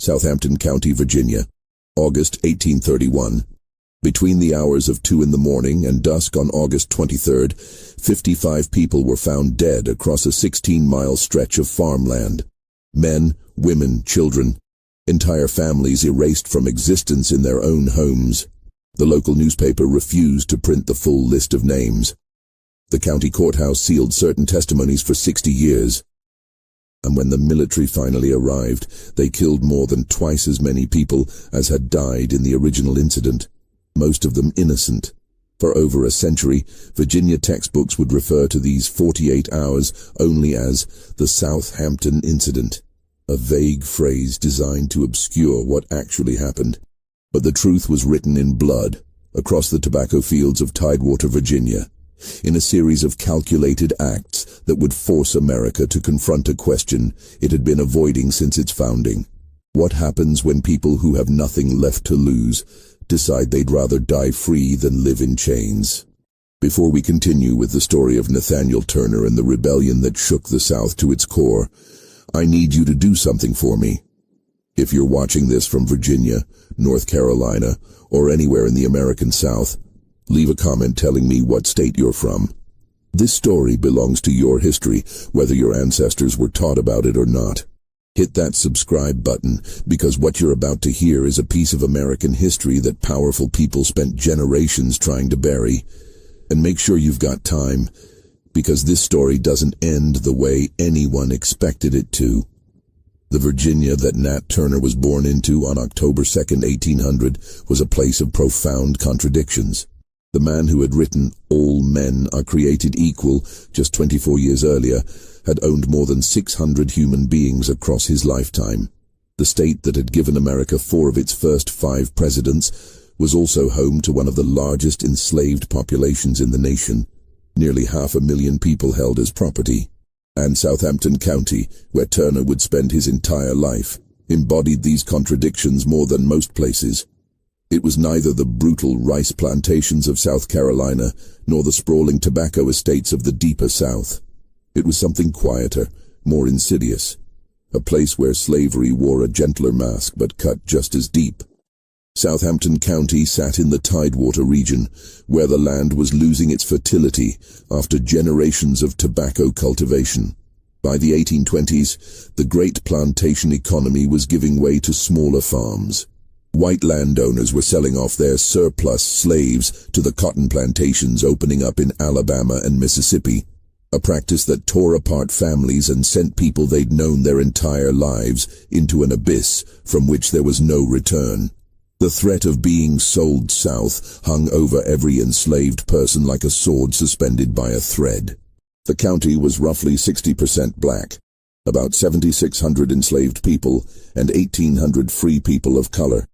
Southampton County, Virginia, August 1831. Between the hours of 2 in the morning and dusk on August 23rd, 55 people were found dead across a 16-mile stretch of farmland. Men, women, children, entire families erased from existence in their own homes. The local newspaper refused to print the full list of names. The county courthouse sealed certain testimonies for 60 years. And when the military finally arrived, they killed more than twice as many people as had died in the original incident, most of them innocent. For over a century, Virginia textbooks would refer to these 48 hours only as the Southampton Incident, a vague phrase designed to obscure what actually happened. But the truth was written in blood across the tobacco fields of Tidewater, Virginia, in a series of calculated acts that would force America to confront a question it had been avoiding since its founding. What happens when people who have nothing left to lose decide they'd rather die free than live in chains? Before we continue with the story of Nat Turner and the rebellion that shook the South to its core, I need you to do something for me. If you're watching this from Virginia, North Carolina, or anywhere in the American South, leave a comment telling me what state you're from. This story belongs to your history, whether your ancestors were taught about it or not. Hit that subscribe button, because what you're about to hear is a piece of American history that powerful people spent generations trying to bury. And make sure you've got time, because this story doesn't end the way anyone expected it to. The Virginia that Nat Turner was born into on October 2nd, 1800, was a place of profound contradictions. The man who had written "All Men Are Created Equal" just 24 years earlier had owned more than 600 human beings across his lifetime. The state that had given America 4 of its first 5 presidents was also home to one of the largest enslaved populations in the nation, nearly 500,000 people held as property. And Southampton County, where Turner would spend his entire life, embodied these contradictions more than most places. It was neither the brutal rice plantations of South Carolina nor the sprawling tobacco estates of the deeper South. It was something quieter, more insidious, a place where slavery wore a gentler mask but cut just as deep. Southampton County sat in the Tidewater region, where the land was losing its fertility after generations of tobacco cultivation. By the 1820s, the great plantation economy was giving way to smaller farms. White landowners were selling off their surplus slaves to the cotton plantations opening up in Alabama and Mississippi, a practice that tore apart families and sent people they'd known their entire lives into an abyss from which there was no return. The threat of being sold south hung over every enslaved person like a sword suspended by a thread. The county was roughly 60% black, about 7,600 enslaved people and 1,800 free people of color,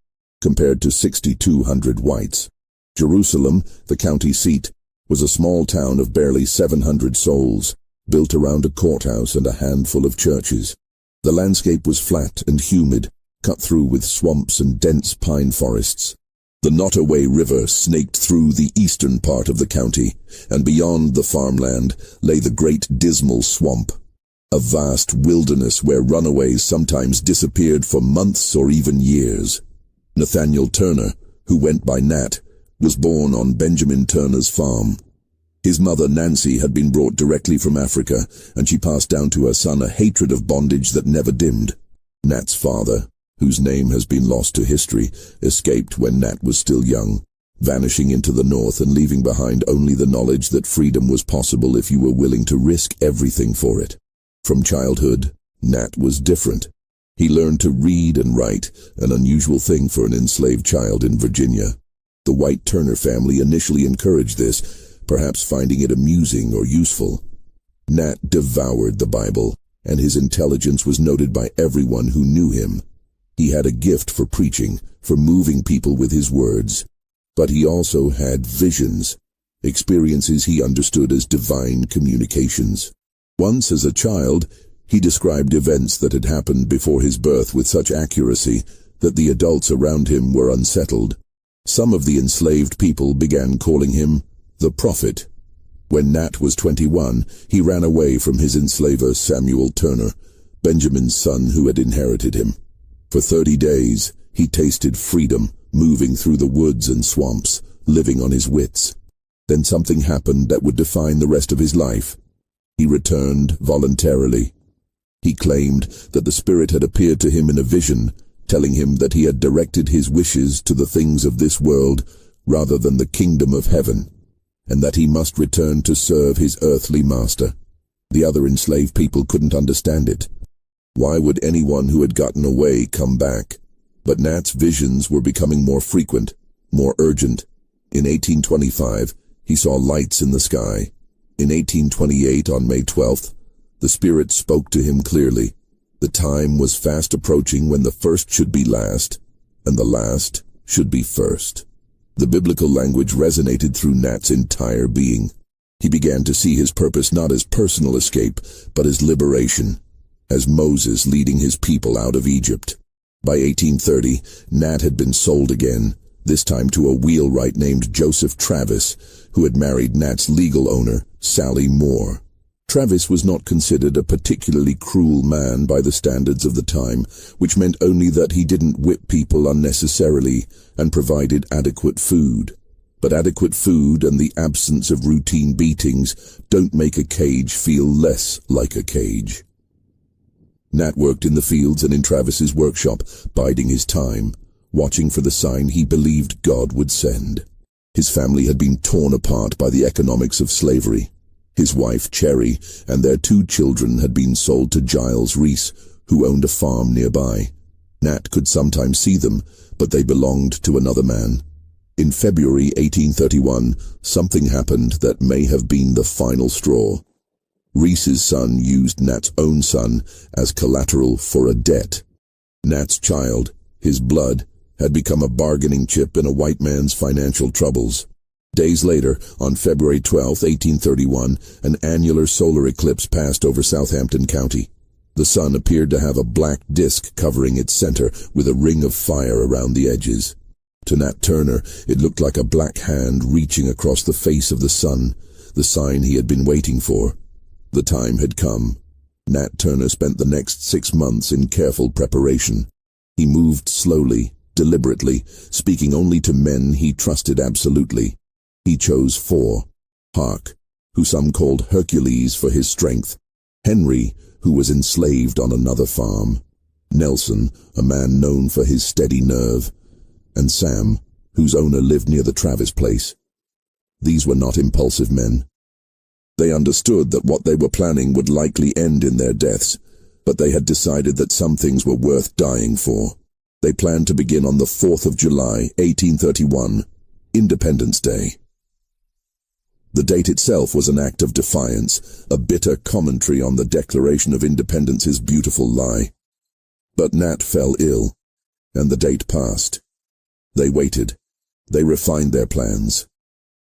compared to 6,200 whites. Jerusalem, the county seat, was a small town of barely 700 souls, built around a courthouse and a handful of churches. The landscape was flat and humid, cut through with swamps and dense pine forests. The Nottoway River snaked through the eastern part of the county, and beyond the farmland lay the Great Dismal Swamp, a vast wilderness where runaways sometimes disappeared for months or even years. Nathaniel Turner, who went by Nat, was born on Benjamin Turner's farm. His mother Nancy had been brought directly from Africa, and she passed down to her son a hatred of bondage that never dimmed. Nat's father, whose name has been lost to history, escaped when Nat was still young, vanishing into the north and leaving behind only the knowledge that freedom was possible if you were willing to risk everything for it. From childhood, Nat was different. He learned to read and write, an unusual thing for an enslaved child in Virginia. The white Turner family initially encouraged this, perhaps finding it amusing or useful. Nat devoured the Bible, and his intelligence was noted by everyone who knew him. He had a gift for preaching, for moving people with his words. But he also had visions, experiences he understood as divine communications. Once as a child, he described events that had happened before his birth with such accuracy that the adults around him were unsettled. Some of the enslaved people began calling him the Prophet. When Nat was 21, he ran away from his enslaver Samuel Turner, Benjamin's son who had inherited him. For 30 days, he tasted freedom, moving through the woods and swamps, living on his wits. Then something happened that would define the rest of his life. He returned voluntarily. He claimed that the Spirit had appeared to him in a vision, telling him that he had directed his wishes to the things of this world rather than the kingdom of heaven, and that he must return to serve his earthly master. The other enslaved people couldn't understand it. Why would anyone who had gotten away come back? But Nat's visions were becoming more frequent, more urgent. In 1825, he saw lights in the sky. In 1828, on May 12th, the Spirit spoke to him clearly. The time was fast approaching when the first should be last, and the last should be first. The biblical language resonated through Nat's entire being. He began to see his purpose not as personal escape, but as liberation, as Moses leading his people out of Egypt. By 1830, Nat had been sold again, this time to a wheelwright named Joseph Travis, who had married Nat's legal owner, Sally Moore. Travis was not considered a particularly cruel man by the standards of the time, which meant only that he didn't whip people unnecessarily and provided adequate food. But adequate food and the absence of routine beatings don't make a cage feel less like a cage. Nat worked in the fields and in Travis's workshop, biding his time, watching for the sign he believed God would send. His family had been torn apart by the economics of slavery. His wife, Cherry, and their 2 children had been sold to Giles Reese, who owned a farm nearby. Nat could sometimes see them, but they belonged to another man. In February 1831, something happened that may have been the final straw. Reese's son used Nat's own son as collateral for a debt. Nat's child, his blood, had become a bargaining chip in a white man's financial troubles. Days later, on February 12, 1831, an annular solar eclipse passed over Southampton County. The sun appeared to have a black disk covering its center with a ring of fire around the edges. To Nat Turner, it looked like a black hand reaching across the face of the sun, the sign he had been waiting for. The time had come. Nat Turner spent the next 6 months in careful preparation. He moved slowly, deliberately, speaking only to men he trusted absolutely. He chose 4. Hark, who some called Hercules for his strength. Henry, who was enslaved on another farm. Nelson, a man known for his steady nerve. And Sam, whose owner lived near the Travis place. These were not impulsive men. They understood that what they were planning would likely end in their deaths, but they had decided that some things were worth dying for. They planned to begin on the 4th of July, 1831, Independence Day. The date itself was an act of defiance, a bitter commentary on the Declaration of Independence's beautiful lie. But Nat fell ill, and the date passed. They waited. They refined their plans.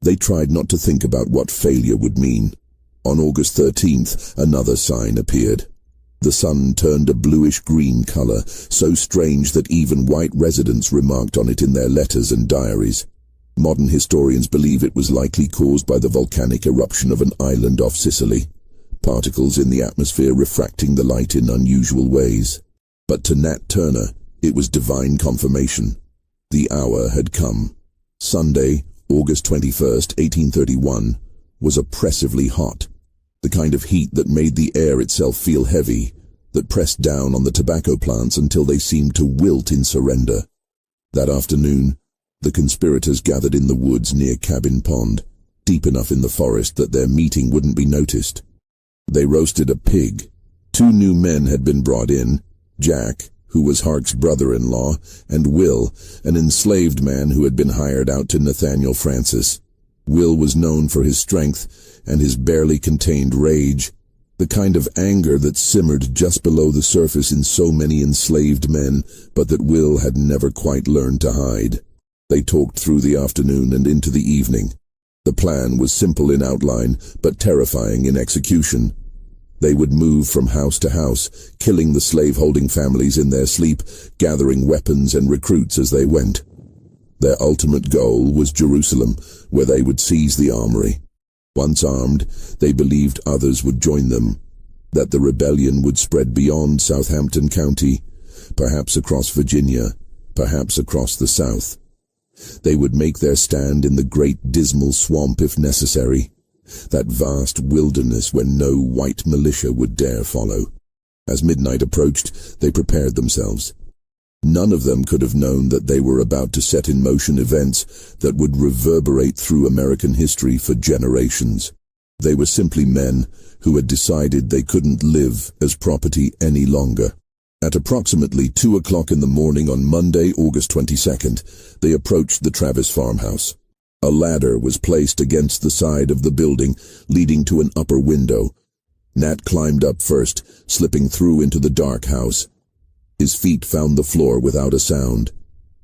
They tried not to think about what failure would mean. On August 13th, another sign appeared. The sun turned a bluish-green color, so strange that even white residents remarked on it in their letters and diaries. Modern historians believe it was likely caused by the volcanic eruption of an island off Sicily, particles in the atmosphere refracting the light in unusual ways. But to Nat Turner, it was divine confirmation. The hour had come. Sunday, August 21st, 1831, was oppressively hot, the kind of heat that made the air itself feel heavy, that pressed down on the tobacco plants until they seemed to wilt in surrender. That afternoon, the conspirators gathered in the woods near Cabin Pond, deep enough in the forest that their meeting wouldn't be noticed. They roasted a pig. 2 new men had been brought in, Jack, who was Hark's brother-in-law, and Will, an enslaved man who had been hired out to Nathaniel Francis. Will was known for his strength and his barely contained rage, the kind of anger that simmered just below the surface in so many enslaved men, but that Will had never quite learned to hide. They talked through the afternoon and into the evening. The plan was simple in outline, but terrifying in execution. They would move from house to house, killing the slaveholding families in their sleep, gathering weapons and recruits as they went. Their ultimate goal was Jerusalem, where they would seize the armory. Once armed, they believed others would join them, that the rebellion would spread beyond Southampton County, perhaps across Virginia, perhaps across the South. They would make their stand in the great dismal swamp if necessary, that vast wilderness where no white militia would dare follow. As midnight approached, they prepared themselves. None of them could have known that they were about to set in motion events that would reverberate through American history for generations. They were simply men who had decided they couldn't live as property any longer. At approximately 2 o'clock in the morning on Monday, August 22nd, they approached the Travis farmhouse. A ladder was placed against the side of the building, leading to an upper window. Nat climbed up first, slipping through into the dark house. His feet found the floor without a sound.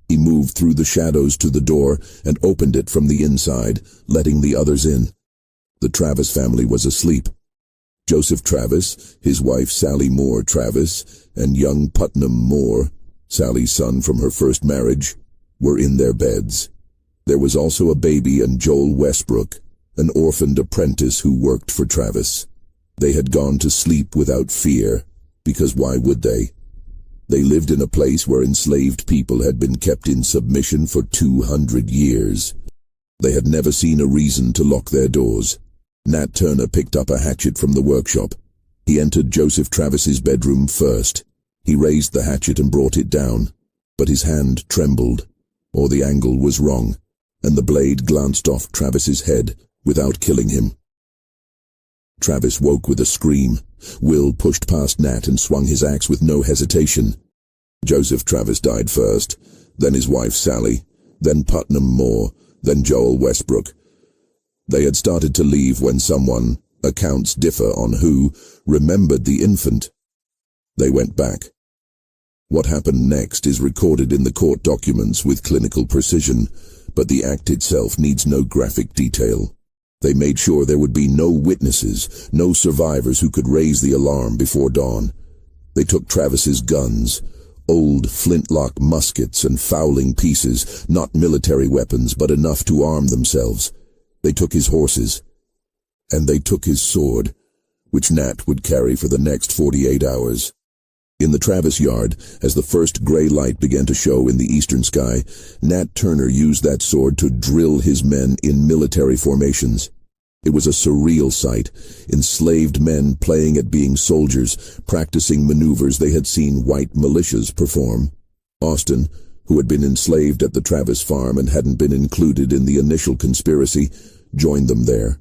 He moved through the shadows to the door and opened it from the inside, letting the others in. The Travis family was asleep. Joseph Travis, his wife Sally Moore Travis, and young Putnam Moore, Sally's son from her first marriage, were in their beds. There was also a baby and Joel Westbrook, an orphaned apprentice who worked for Travis. They had gone to sleep without fear, because why would they? They lived in a place where enslaved people had been kept in submission for 200 years. They had never seen a reason to lock their doors. Nat Turner picked up a hatchet from the workshop. He entered Joseph Travis's bedroom first. He raised the hatchet and brought it down, but his hand trembled, or the angle was wrong, and the blade glanced off Travis's head without killing him. Travis woke with a scream. Will pushed past Nat and swung his axe with no hesitation. Joseph Travis died first, then his wife Sally, then Putnam Moore, then Joel Westbrook. They had started to leave when someone, accounts differ on who, remembered the infant. They went back. What happened next is recorded in the court documents with clinical precision, but the act itself needs no graphic detail. They made sure there would be no witnesses, no survivors who could raise the alarm before dawn. They took Travis's guns, old flintlock muskets and fowling pieces, not military weapons but enough to arm themselves. They took his horses, and they took his sword, which Nat would carry for the next 48 hours. In the Travis yard, as the first gray light began to show in the eastern sky, Nat Turner used that sword to drill his men in military formations. It was a surreal sight, enslaved men playing at being soldiers, practicing maneuvers they had seen white militias perform. Austin, who had been enslaved at the Travis farm and hadn't been included in the initial conspiracy, joined them there.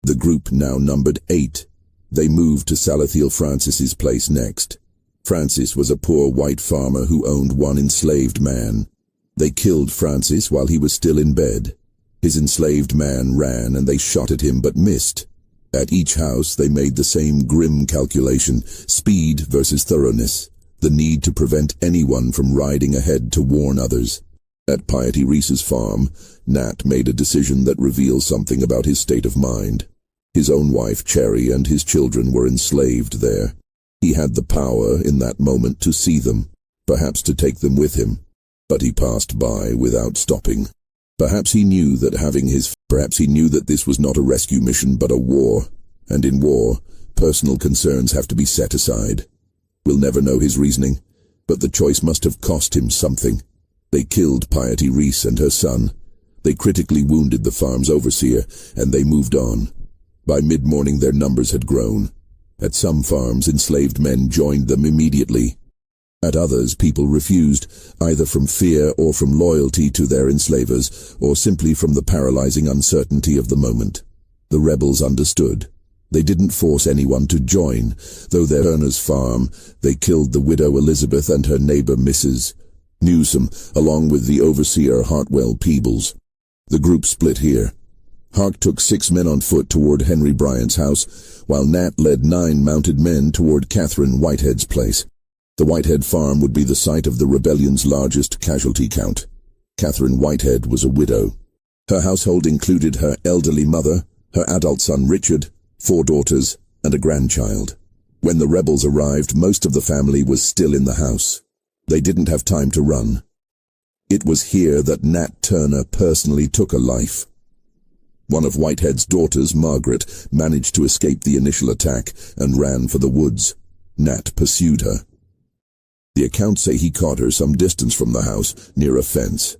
The group now numbered 8. They moved to Salathiel Francis's place next. Francis was a poor white farmer who owned one enslaved man. They killed Francis while he was still in bed. His enslaved man ran and they shot at him but missed. At each house they made the same grim calculation, speed versus thoroughness, the need to prevent anyone from riding ahead to warn others. At Piety Reese's farm, Nat made a decision that reveals something about his state of mind. His own wife, Cherry, and his children were enslaved there. He had the power in that moment to see them, perhaps to take them with him, but he passed by without stopping. Perhaps he knew that this was not a rescue mission but a war, and in war, personal concerns have to be set aside. We'll never know his reasoning, but the choice must have cost him something. They killed Piety Reese and her son. They critically wounded the farm's overseer, and they moved on. By mid-morning their numbers had grown. At some farms, enslaved men joined them immediately. At others, people refused, either from fear or from loyalty to their enslavers, or simply from the paralyzing uncertainty of the moment. The rebels understood. They didn't force anyone to join. Though their Turner's farm, they killed the widow Elizabeth and her neighbor Mrs. Newsom, along with the overseer Hartwell Peebles. The group split here. Hark took 6 men on foot toward Henry Bryant's house, while Nat led 9 mounted men toward Catherine Whitehead's place. The Whitehead farm would be the site of the rebellion's largest casualty count. Catherine Whitehead was a widow. Her household included her elderly mother, her adult son Richard, 4 daughters, and a grandchild. When the rebels arrived, most of the family was still in the house. They didn't have time to run. It was here that Nat Turner personally took a life. One of Whitehead's daughters, Margaret, managed to escape the initial attack and ran for the woods. Nat pursued her. The accounts say he caught her some distance from the house, near a fence.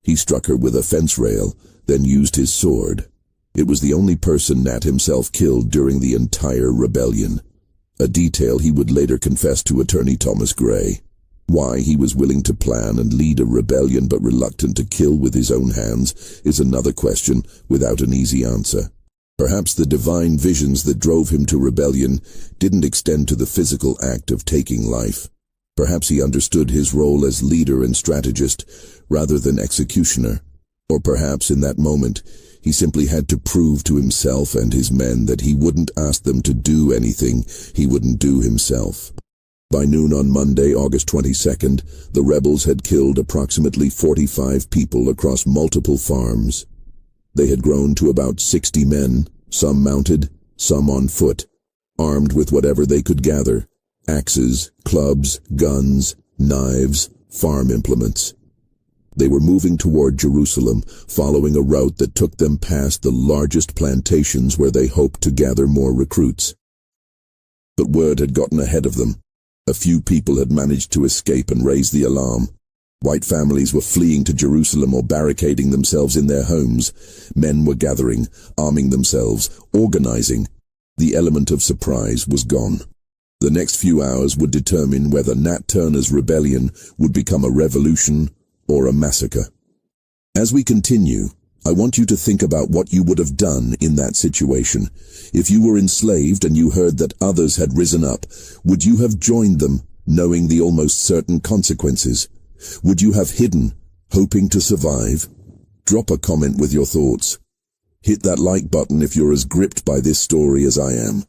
He struck her with a fence rail, then used his sword. It was the only person Nat himself killed during the entire rebellion, a detail he would later confess to attorney Thomas Gray. Why he was willing to plan and lead a rebellion but reluctant to kill with his own hands is another question without an easy answer. Perhaps the divine visions that drove him to rebellion didn't extend to the physical act of taking life. Perhaps he understood his role as leader and strategist rather than executioner. Or perhaps in that moment he simply had to prove to himself and his men that he wouldn't ask them to do anything he wouldn't do himself. By noon on Monday, August 22nd, the rebels had killed approximately 45 people across multiple farms. They had grown to about 60 men, some mounted, some on foot, armed with whatever they could gather: axes, clubs, guns, knives, farm implements. They were moving toward Jerusalem, following a route that took them past the largest plantations where they hoped to gather more recruits. But word had gotten ahead of them. A few people had managed to escape and raise the alarm. White families were fleeing to Jerusalem or barricading themselves in their homes. Men were gathering, arming themselves, organizing. The element of surprise was gone. The next few hours would determine whether Nat Turner's rebellion would become a revolution or a massacre. As we continue, I want you to think about what you would have done in that situation. If you were enslaved and you heard that others had risen up, would you have joined them, knowing the almost certain consequences? Would you have hidden, hoping to survive? Drop a comment with your thoughts. Hit that like button if you're as gripped by this story as I am.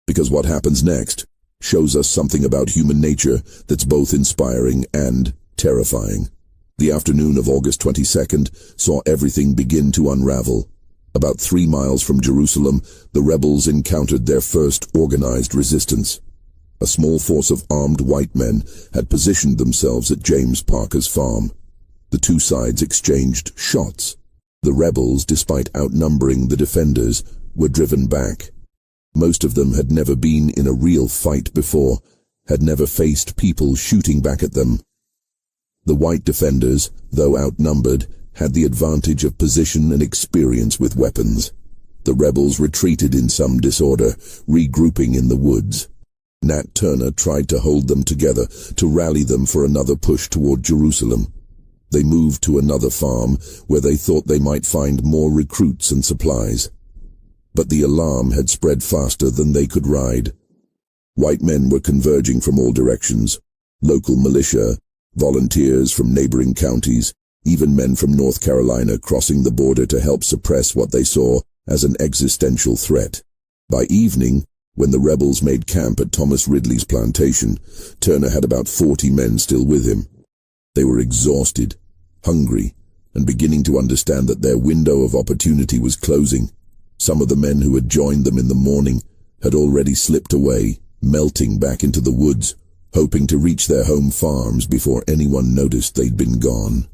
Because what happens next shows us something about human nature that's both inspiring and terrifying. The afternoon of August 22nd saw everything begin to unravel. About 3 miles from Jerusalem, the rebels encountered their first organized resistance. A small force of armed white men had positioned themselves at James Parker's farm. The two sides exchanged shots. The rebels, despite outnumbering the defenders, were driven back. Most of them had never been in a real fight before, had never faced people shooting back at them. The white defenders, though outnumbered, had the advantage of position and experience with weapons. The rebels retreated in some disorder, regrouping in the woods. Nat Turner tried to hold them together, to rally them for another push toward Jerusalem. They moved to another farm, where they thought they might find more recruits and supplies. But the alarm had spread faster than they could ride. White men were converging from all directions: local militia, volunteers from neighboring counties, even men from North Carolina crossing the border to help suppress what they saw as an existential threat. By evening, when the rebels made camp at Thomas Ridley's plantation, Turner had about 40 men still with him. They were exhausted, hungry, and beginning to understand that their window of opportunity was closing. Some of the men who had joined them in the morning had already slipped away, melting back into the woods, hoping to reach their home farms before anyone noticed they'd been gone.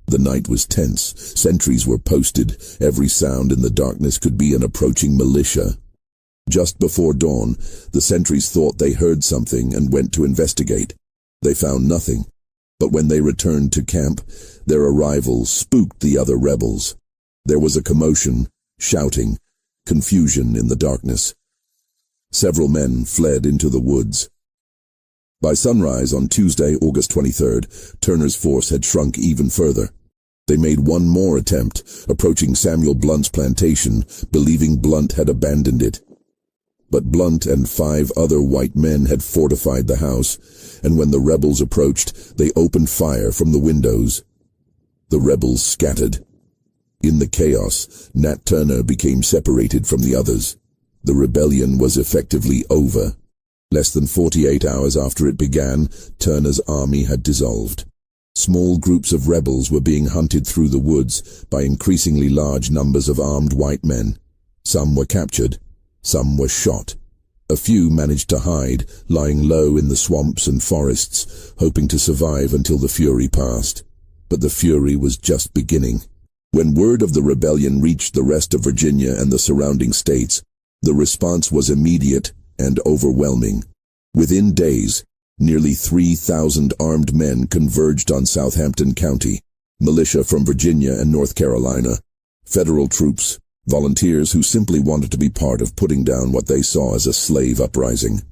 The night was tense. Sentries were posted. Every sound in the darkness could be an approaching militia. Just before dawn, the sentries thought they heard something and went to investigate. They found nothing, but when they returned to camp, their arrival spooked the other rebels. There was a commotion, shouting, confusion in the darkness. Several men fled into the woods. By sunrise on Tuesday, August 23rd, Turner's force had shrunk even further. They made one more attempt, approaching Samuel Blunt's plantation, believing Blunt had abandoned it. But Blunt and 5 other white men had fortified the house, and when the rebels approached, they opened fire from the windows. The rebels scattered. In the chaos, Nat Turner became separated from the others. The rebellion was effectively over. Less than 48 hours after it began, Turner's army had dissolved. Small groups of rebels were being hunted through the woods by increasingly large numbers of armed white men. Some were captured. Some were shot. A few managed to hide, lying low in the swamps and forests, hoping to survive until the fury passed. But the fury was just beginning. When word of the rebellion reached the rest of Virginia and the surrounding states, the response was immediate and overwhelming. Within days, Nearly 3,000 armed men converged on Southampton County, militia from Virginia and North Carolina, federal troops, volunteers who simply wanted to be part of putting down what they saw as a slave uprising.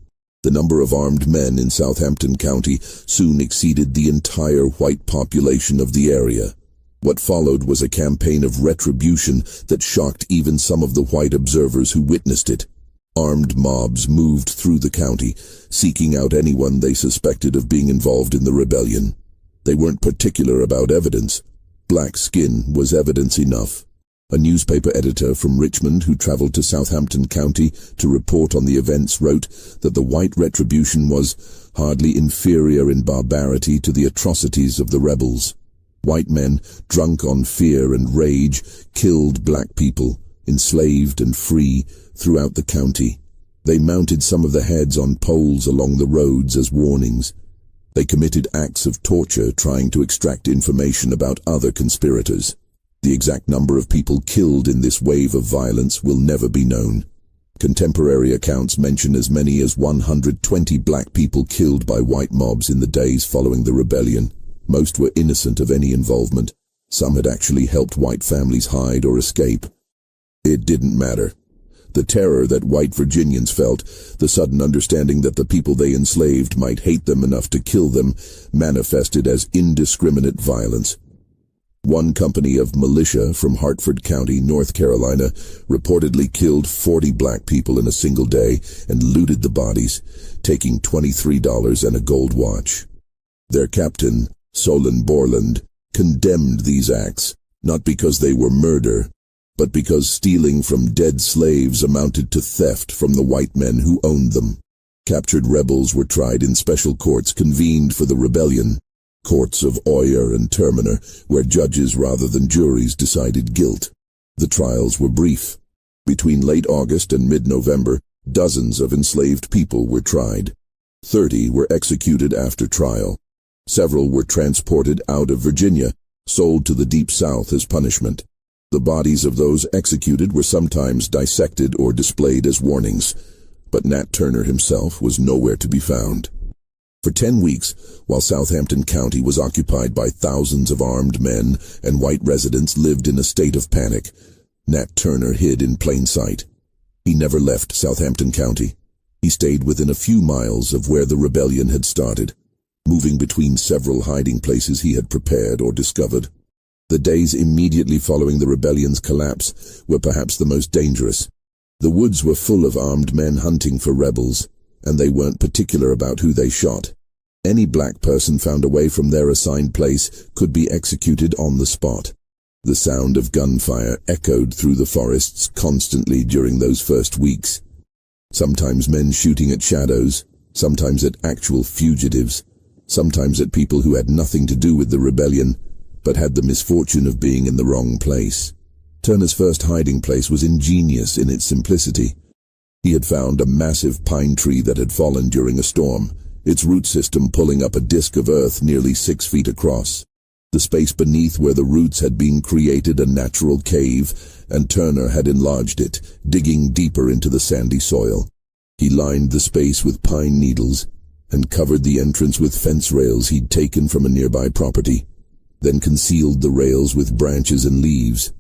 The number of armed men in Southampton County soon exceeded the entire white population of the area. What followed was a campaign of retribution that shocked even some of the white observers who witnessed it. Armed mobs moved through the county, seeking out anyone they suspected of being involved in the rebellion. They weren't particular about evidence. Black skin was evidence enough. A newspaper editor from Richmond who traveled to Southampton County to report on the events wrote that the white retribution was hardly inferior in barbarity to the atrocities of the rebels. White men, drunk on fear and rage, killed black people, enslaved and free, throughout the county. They mounted some of the heads on poles along the roads as warnings. They committed acts of torture trying to extract information about other conspirators. The exact number of people killed in this wave of violence will never be known. Contemporary accounts mention as many as 120 black people killed by white mobs in the days following the rebellion. Most were innocent of any involvement. Some had actually helped white families hide or escape. It didn't matter. The terror that white Virginians felt, the sudden understanding that the people they enslaved might hate them enough to kill them, manifested as indiscriminate violence. One company of militia from Hartford County, North Carolina, reportedly killed 40 black people in a single day and looted the bodies, taking $23 and a gold watch. Their captain, Solon Borland, condemned these acts, not because they were murder, but because stealing from dead slaves amounted to theft from the white men who owned them. Captured rebels were tried in special courts convened for the rebellion, courts of Oyer and Terminer, where judges rather than juries decided guilt. The trials were brief. Between late August and mid-November, dozens of enslaved people were tried. 30 were executed after trial. Several were transported out of Virginia, sold to the Deep South as punishment. The bodies of those executed were sometimes dissected or displayed as warnings, but Nat Turner himself was nowhere to be found. For 10 weeks, while Southampton County was occupied by thousands of armed men and white residents lived in a state of panic, Nat Turner hid in plain sight. He never left Southampton County. He stayed within a few miles of where the rebellion had started, moving between several hiding places he had prepared or discovered. The days immediately following the rebellion's collapse were perhaps the most dangerous. The woods were full of armed men hunting for rebels, and they weren't particular about who they shot. Any black person found away from their assigned place could be executed on the spot. The sound of gunfire echoed through the forests constantly during those first weeks. Sometimes men shooting at shadows, sometimes at actual fugitives, sometimes at people who had nothing to do with the rebellion, but had the misfortune of being in the wrong place. Turner's first hiding place was ingenious in its simplicity. He had found a massive pine tree that had fallen during a storm, its root system pulling up a disk of earth nearly 6 feet across. The space beneath where the roots had been created a natural cave, and Turner had enlarged it, digging deeper into the sandy soil. He lined the space with pine needles and covered the entrance with fence rails he'd taken from a nearby property, then concealed the rails with branches and leaves.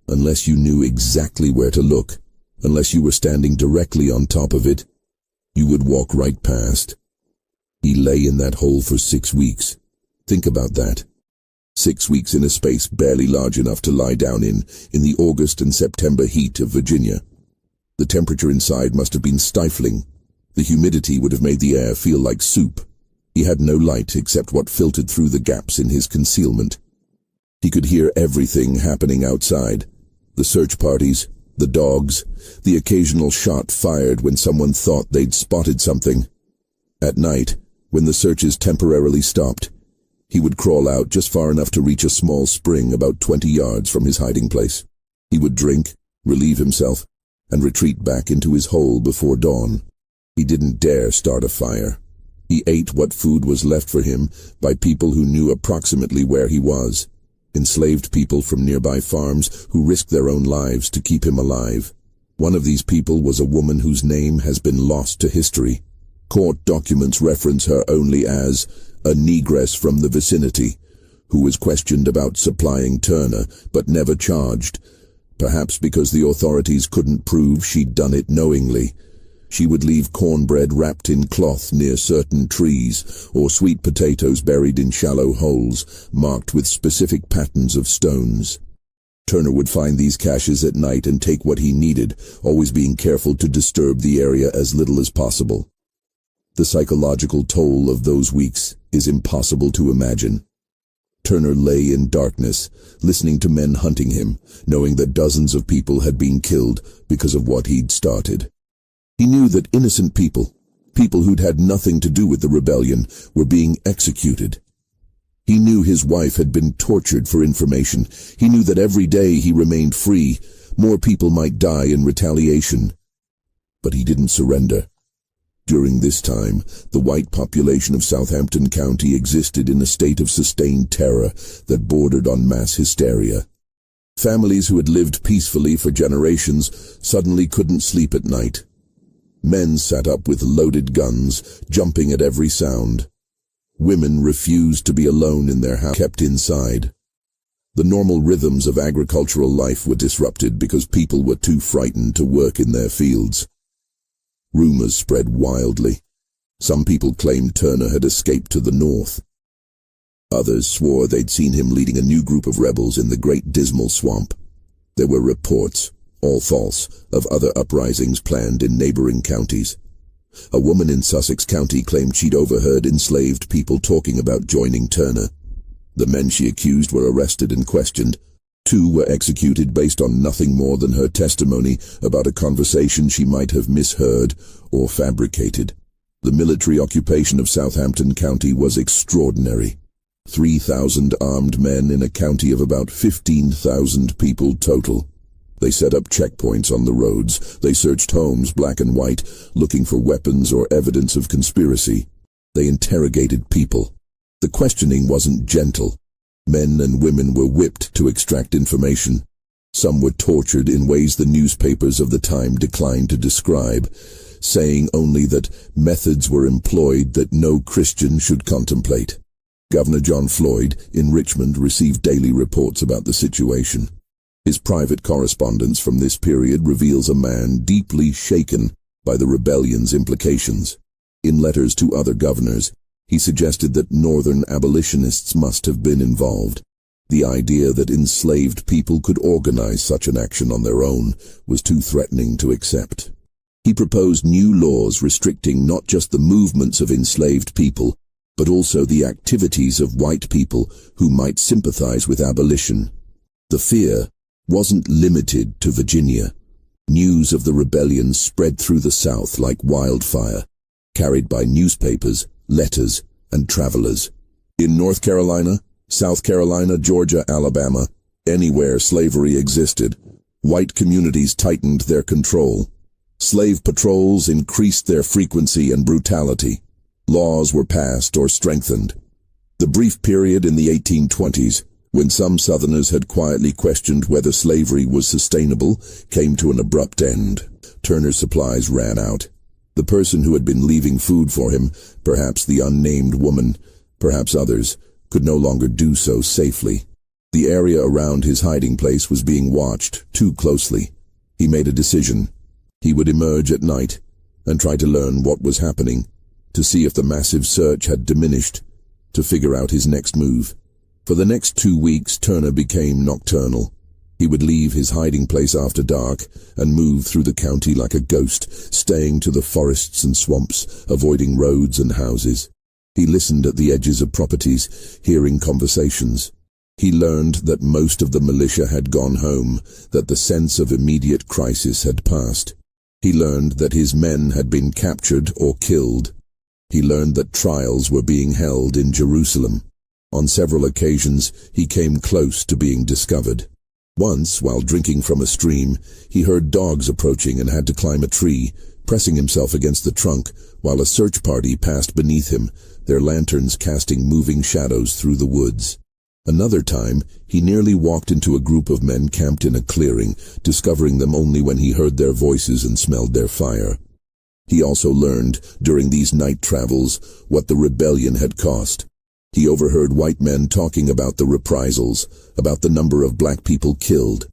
Unless you knew exactly where to look, unless you were standing directly on top of it, you would walk right past. He lay in that hole for 6 weeks. Think about that. 6 weeks in a space barely large enough to lie down in the August and September heat of Virginia. The temperature inside must have been stifling. The humidity would have made the air feel like soup. He had no light except what filtered through the gaps in his concealment. He could hear everything happening outside. The search parties, the dogs, the occasional shot fired when someone thought they'd spotted something. At night, when the searches temporarily stopped, he would crawl out just far enough to reach a small spring about 20 yards from his hiding place. He would drink, relieve himself, and retreat back into his hole before dawn. He didn't dare start a fire. He ate what food was left for him by people who knew approximately where he was. Enslaved people from nearby farms who risked their own lives to keep him alive. One of these people was a woman whose name has been lost to history. Court documents reference her only as a negress from the vicinity, who was questioned about supplying Turner, but never charged, perhaps because the authorities couldn't prove she'd done it knowingly. She would leave cornbread wrapped in cloth near certain trees, or sweet potatoes buried in shallow holes, marked with specific patterns of stones. Turner would find these caches at night and take what he needed, always being careful to disturb the area as little as possible. The psychological toll of those weeks is impossible to imagine. Turner lay in darkness, listening to men hunting him, knowing that dozens of people had been killed because of what he'd started. He knew that innocent people who'd had nothing to do with the rebellion, were being executed. He knew his wife had been tortured for information. He knew that every day he remained free, more people might die in retaliation. But he didn't surrender. During this time, the white population of Southampton County existed in a state of sustained terror that bordered on mass hysteria. Families who had lived peacefully for generations suddenly couldn't sleep at night. Men sat up with loaded guns, jumping at every sound. Women refused to be alone in their house, kept inside. The normal rhythms of agricultural life were disrupted because people were too frightened to work in their fields. Rumors spread wildly. Some people claimed Turner had escaped to the north. Others swore they'd seen him leading a new group of rebels in the Great Dismal Swamp. There were reports, all false, of other uprisings planned in neighboring counties. A woman in Sussex County claimed she'd overheard enslaved people talking about joining Turner. The men she accused were arrested and questioned. 2 were executed based on nothing more than her testimony about a conversation she might have misheard or fabricated. The military occupation of Southampton County was extraordinary. 3,000 armed men in a county of about 15,000 people total. They set up checkpoints on the roads. They searched homes, black and white, looking for weapons or evidence of conspiracy. They interrogated people. The questioning wasn't gentle. Men and women were whipped to extract information. Some were tortured in ways the newspapers of the time declined to describe, saying only that methods were employed that no Christian should contemplate. Governor John Floyd in Richmond received daily reports about the situation. His private correspondence from this period reveals a man deeply shaken by the rebellion's implications. In letters to other governors, he suggested that northern abolitionists must have been involved. The idea that enslaved people could organize such an action on their own was too threatening to accept. He proposed new laws restricting not just the movements of enslaved people, but also the activities of white people who might sympathize with abolition. The fear wasn't limited to Virginia. News of the rebellion spread through the South like wildfire, carried by newspapers, letters, and travelers. In North Carolina, South Carolina, Georgia, Alabama, anywhere slavery existed, white communities tightened their control. Slave patrols increased their frequency and brutality. Laws were passed or strengthened. The brief period in the 1820s, when some Southerners had quietly questioned whether slavery was sustainable, came to an abrupt end. Turner's supplies ran out. The person who had been leaving food for him, perhaps the unnamed woman, perhaps others, could no longer do so safely. The area around his hiding place was being watched too closely. He made a decision. He would emerge at night and try to learn what was happening, to see if the massive search had diminished, to figure out his next move. For the next 2 weeks, Turner became nocturnal. He would leave his hiding place after dark and move through the county like a ghost, staying to the forests and swamps, avoiding roads and houses. He listened at the edges of properties, hearing conversations. He learned that most of the militia had gone home, that the sense of immediate crisis had passed. He learned that his men had been captured or killed. He learned that trials were being held in Jerusalem. On several occasions, he came close to being discovered. Once, while drinking from a stream, he heard dogs approaching and had to climb a tree, pressing himself against the trunk while a search party passed beneath him, their lanterns casting moving shadows through the woods. Another time, he nearly walked into a group of men camped in a clearing, discovering them only when he heard their voices and smelled their fire. He also learned, during these night travels, what the rebellion had cost. He overheard white men talking about the reprisals, about the number of black people killed.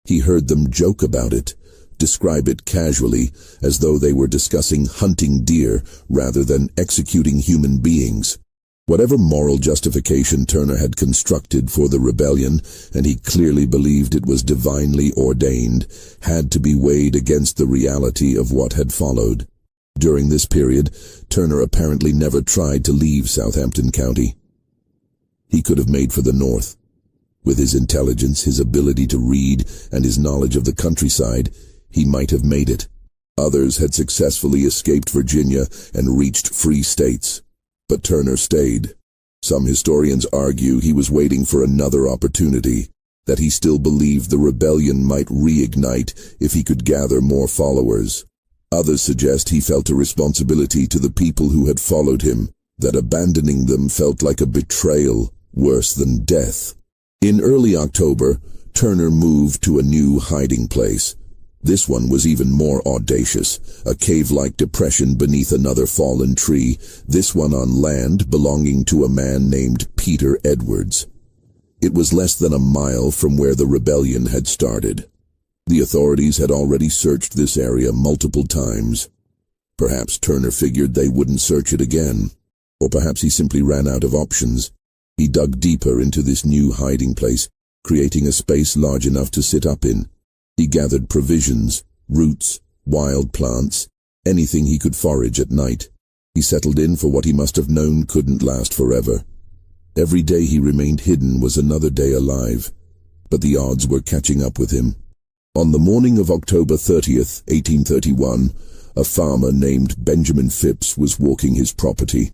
He heard them joke about it, describe it casually, as though they were discussing hunting deer rather than executing human beings. Whatever moral justification Turner had constructed for the rebellion, and he clearly believed it was divinely ordained, had to be weighed against the reality of what had followed. During this period, Turner apparently never tried to leave Southampton County. He could have made for the north. With his intelligence, his ability to read, and his knowledge of the countryside, he might have made it. Others had successfully escaped Virginia and reached free states. But Turner stayed. Some historians argue he was waiting for another opportunity, that he still believed the rebellion might reignite if he could gather more followers. Others suggest he felt a responsibility to the people who had followed him, that abandoning them felt like a betrayal, worse than death. In early October, Turner moved to a new hiding place. This one was even more audacious, a cave-like depression beneath another fallen tree, this one on land belonging to a man named Peter Edwards. It was less than a mile from where the rebellion had started. The authorities had already searched this area multiple times. Perhaps Turner figured they wouldn't search it again, or perhaps he simply ran out of options. He dug deeper into this new hiding place, creating a space large enough to sit up in. He gathered provisions, roots, wild plants, anything he could forage at night. He settled in for what he must have known couldn't last forever. Every day he remained hidden was another day alive, but the odds were catching up with him. On the morning of October 30th, 1831, a farmer named Benjamin Phipps was walking his property.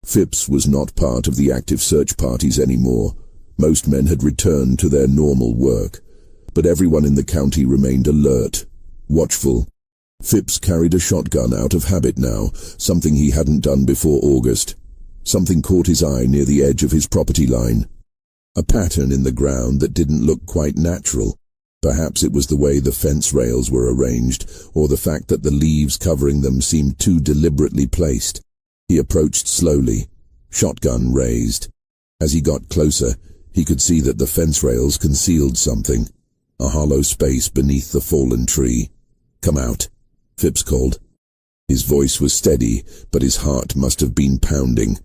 Phipps was not part of the active search parties anymore. Most men had returned to their normal work. But everyone in the county remained alert, watchful. Phipps carried a shotgun out of habit now, something he hadn't done before August. Something caught his eye near the edge of his property line. A pattern in the ground that didn't look quite natural. Perhaps it was the way the fence rails were arranged, or the fact that the leaves covering them seemed too deliberately placed. He approached slowly, shotgun raised. As he got closer, he could see that the fence rails concealed something. A hollow space beneath the fallen tree. "Come out," Phipps called. His voice was steady, but his heart must have been pounding.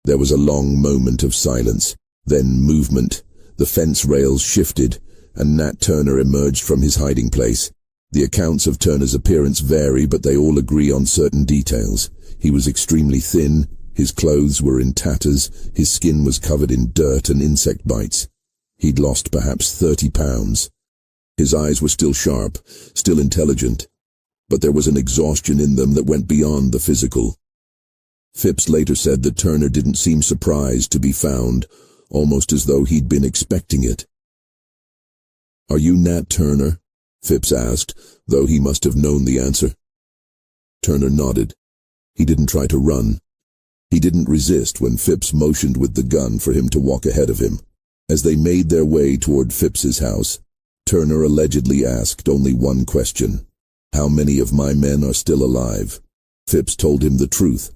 There was a long moment of silence, then movement. The fence rails shifted, and Nat Turner emerged from his hiding place. The accounts of Turner's appearance vary, but they all agree on certain details. He was extremely thin, his clothes were in tatters, his skin was covered in dirt and insect bites. He'd lost perhaps 30 pounds. His eyes were still sharp, still intelligent, but there was an exhaustion in them that went beyond the physical. Phipps later said that Turner didn't seem surprised to be found, almost as though he'd been expecting it. "Are you Nat Turner?" Phipps asked, though he must have known the answer. Turner nodded. He didn't try to run. He didn't resist when Phipps motioned with the gun for him to walk ahead of him. As they made their way toward Phipps's house, Turner allegedly asked only one question. "How many of my men are still alive?" Phipps told him the truth.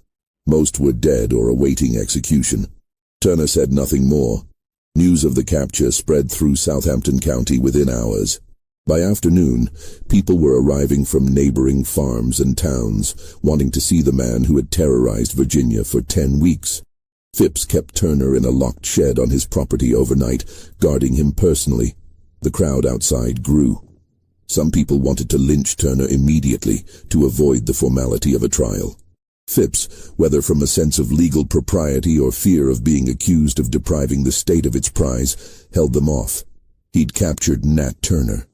Most were dead or awaiting execution. Turner said nothing more. News of the capture spread through Southampton County within hours. By afternoon, people were arriving from neighboring farms and towns, wanting to see the man who had terrorized Virginia for 10 weeks. Phipps kept Turner in a locked shed on his property overnight, guarding him personally. The crowd outside grew. Some people wanted to lynch Turner immediately to avoid the formality of a trial. Phipps, whether from a sense of legal propriety or fear of being accused of depriving the state of its prize, held them off. He'd captured Nat Turner.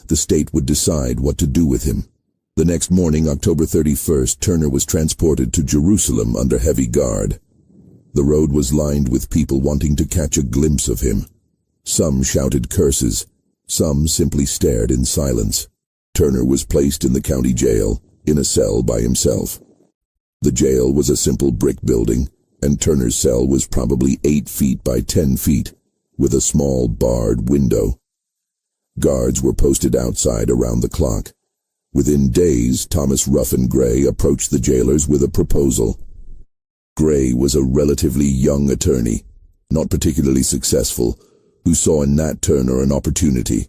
The state would decide what to do with him. The next morning, October 31st, Turner was transported to Jerusalem under heavy guard. The road was lined with people wanting to catch a glimpse of him. Some shouted curses. Some simply stared in silence. Turner was placed in the county jail, in a cell by himself. The jail was a simple brick building, and Turner's cell was probably 8 feet by 10 feet, with a small barred window. Guards were posted outside around the clock. Within days, Thomas Ruffin Gray approached the jailers with a proposal. Gray was a relatively young attorney, not particularly successful, who saw in Nat Turner an opportunity.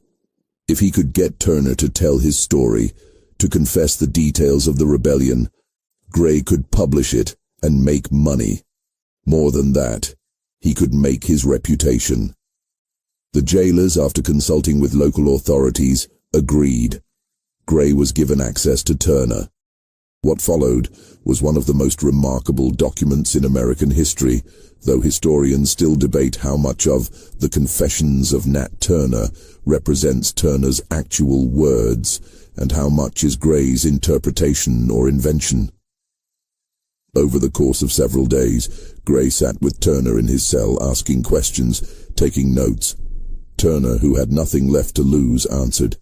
If he could get Turner to tell his story, to confess the details of the rebellion, Gray could publish it and make money. More than that, he could make his reputation. The jailers, after consulting with local authorities, agreed. Gray was given access to Turner. What followed was one of the most remarkable documents in American history, though historians still debate how much of the Confessions of Nat Turner represents Turner's actual words and how much is Gray's interpretation or invention. Over the course of several days, Gray sat with Turner in his cell asking questions, taking notes. Turner, who had nothing left to lose, answered.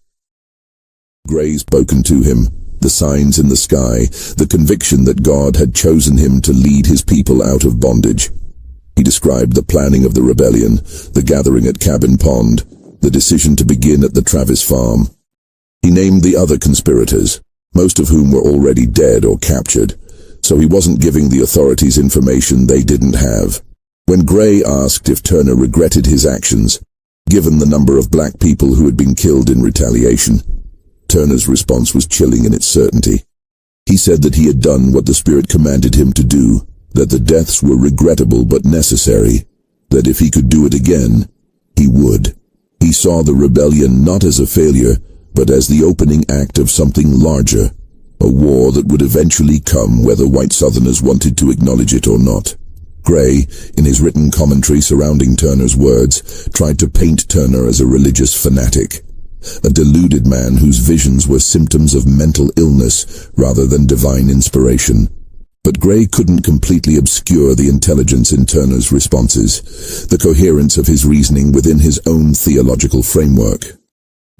Gray spoken to him, the signs in the sky, the conviction that God had chosen him to lead his people out of bondage. He described the planning of the rebellion, the gathering at Cabin Pond, the decision to begin at the Travis farm. He named the other conspirators, most of whom were already dead or captured, so he wasn't giving the authorities information they didn't have. When Gray asked if Turner regretted his actions, given the number of black people who had been killed in retaliation, Turner's response was chilling in its certainty. He said that he had done what the Spirit commanded him to do, that the deaths were regrettable but necessary, that if he could do it again, he would. He saw the rebellion not as a failure, but as the opening act of something larger, a war that would eventually come whether white Southerners wanted to acknowledge it or not. Gray, in his written commentary surrounding Turner's words, tried to paint Turner as a religious fanatic, a deluded man whose visions were symptoms of mental illness rather than divine inspiration. But Gray couldn't completely obscure the intelligence in Turner's responses, the coherence of his reasoning within his own theological framework.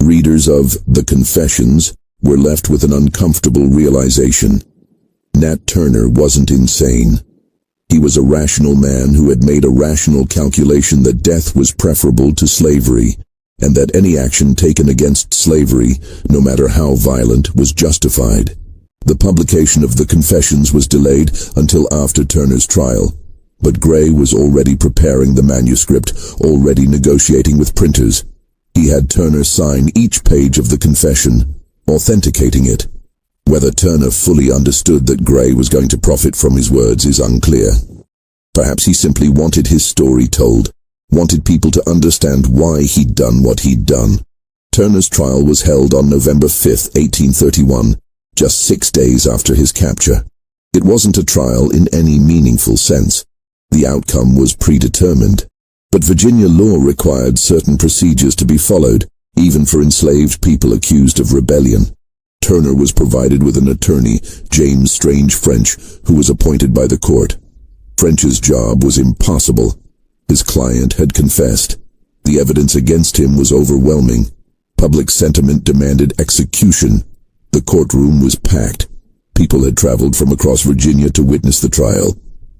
Readers of The Confessions were left with an uncomfortable realization. Nat Turner wasn't insane. He was a rational man who had made a rational calculation that death was preferable to slavery, and that any action taken against slavery, no matter how violent, was justified. The publication of the Confessions was delayed until after Turner's trial, but Gray was already preparing the manuscript, already negotiating with printers. He had Turner sign each page of the confession, authenticating it. Whether Turner fully understood that Gray was going to profit from his words is unclear. Perhaps he simply wanted his story told, wanted people to understand why he'd done what he'd done. Turner's trial was held on November 5, 1831, just 6 days after his capture. It wasn't a trial in any meaningful sense. The outcome was predetermined. But Virginia law required certain procedures to be followed, even for enslaved people accused of rebellion. Turner was provided with an attorney, James Strange French, who was appointed by the court. French's job was impossible. His client had confessed. The evidence against him was overwhelming. Public sentiment demanded execution. The courtroom was packed. People had traveled from across Virginia to witness the trial.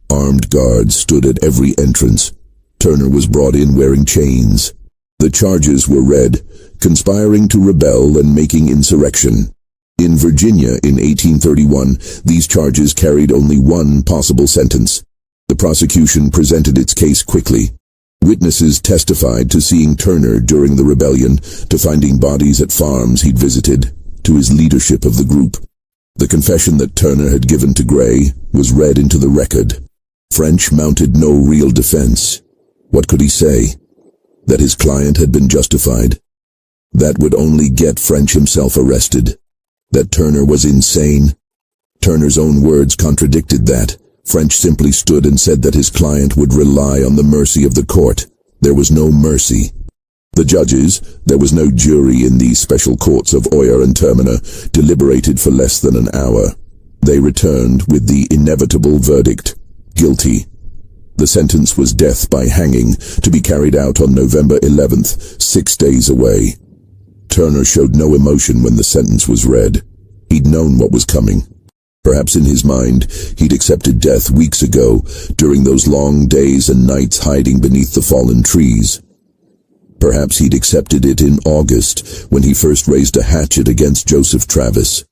Armed guards stood at every entrance. Turner was brought in wearing chains. The charges were read: conspiring to rebel and making insurrection. In Virginia in 1831, these charges carried only one possible sentence. The prosecution presented its case quickly. Witnesses testified to seeing Turner during the rebellion, to finding bodies at farms he'd visited, to his leadership of the group. The confession that Turner had given to Gray was read into the record. French mounted no real defense. What could he say? That his client had been justified? That would only get French himself arrested. That Turner was insane? Turner's own words contradicted that. French simply stood and said that his client would rely on the mercy of the court. There was no mercy. The judges, there was no jury in these special courts of Oyer and Terminer, deliberated for less than an hour. They returned with the inevitable verdict: guilty. The sentence was death by hanging, to be carried out on November 11th, 6 days away. Turner showed no emotion when the sentence was read. He'd known what was coming. Perhaps in his mind, he'd accepted death weeks ago, during those long days and nights hiding beneath the fallen trees. Perhaps he'd accepted it in August, when he first raised a hatchet against Joseph Travis.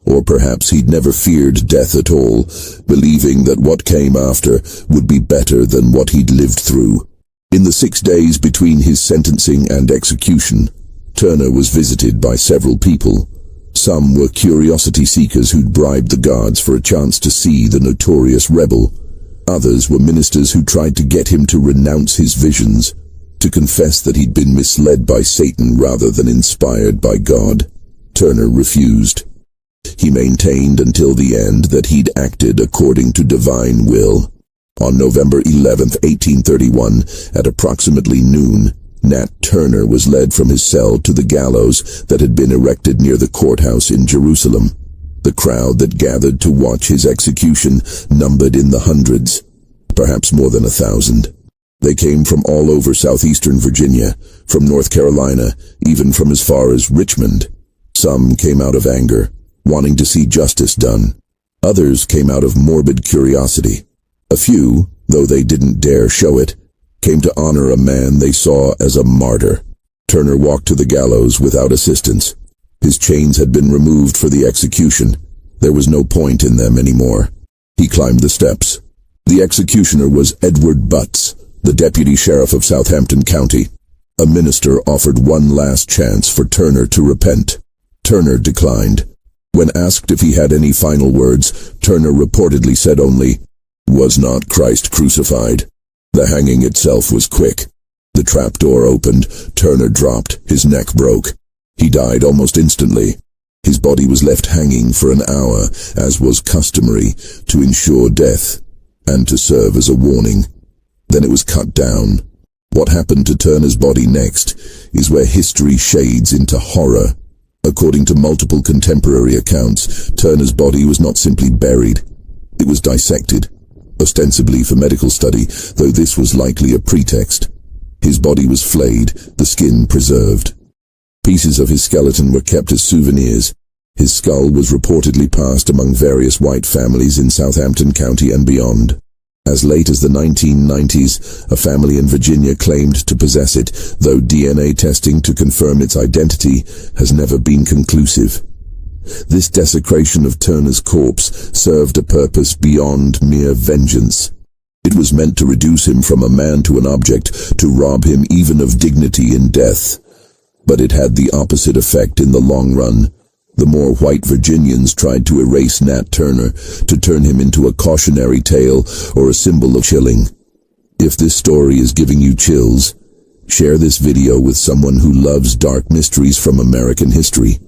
Or perhaps he'd never feared death at all, believing that what came after would be better than what he'd lived through. In the 6 days between his sentencing and execution, Turner was visited by several people. Some were curiosity seekers who'd bribed the guards for a chance to see the notorious rebel. Others were ministers who tried to get him to renounce his visions, to confess that he'd been misled by Satan rather than inspired by God. Turner refused. He maintained until the end that he'd acted according to divine will. On November 11, 1831, at approximately noon, Nat Turner was led from his cell to the gallows that had been erected near the courthouse in Jerusalem. The crowd that gathered to watch his execution numbered in the hundreds, perhaps more than 1,000. They came from all over southeastern Virginia, from North Carolina, even from as far as Richmond. Some came out of anger, wanting to see justice done. Others came out of morbid curiosity. A few, though they didn't dare show it, came to honor a man they saw as a martyr. Turner walked to the gallows without assistance. His chains had been removed for the execution. There was no point in them anymore. He climbed the steps. The executioner was Edward Butts, the deputy sheriff of Southampton County. A minister offered one last chance for Turner to repent. Turner declined. When asked if he had any final words, Turner reportedly said only, "Was not Christ crucified?" The hanging itself was quick. The trapdoor opened, Turner dropped, his neck broke. He died almost instantly. His body was left hanging for an hour, as was customary, to ensure death, and to serve as a warning. Then it was cut down. What happened to Turner's body next is where history shades into horror. According to multiple contemporary accounts, Turner's body was not simply buried. It was dissected, ostensibly for medical study, though this was likely a pretext. His body was flayed, the skin preserved. Pieces of his skeleton were kept as souvenirs. His skull was reportedly passed among various white families in Southampton County and beyond. As late as the 1990s, a family in Virginia claimed to possess it, though DNA testing to confirm its identity has never been conclusive. This desecration of Turner's corpse served a purpose beyond mere vengeance. It was meant to reduce him from a man to an object, to rob him even of dignity in death. But it had the opposite effect in the long run. The more white Virginians tried to erase Nat Turner, to turn him into a cautionary tale or a symbol of chilling. If this story is giving you chills, share this video with someone who loves dark mysteries from American history.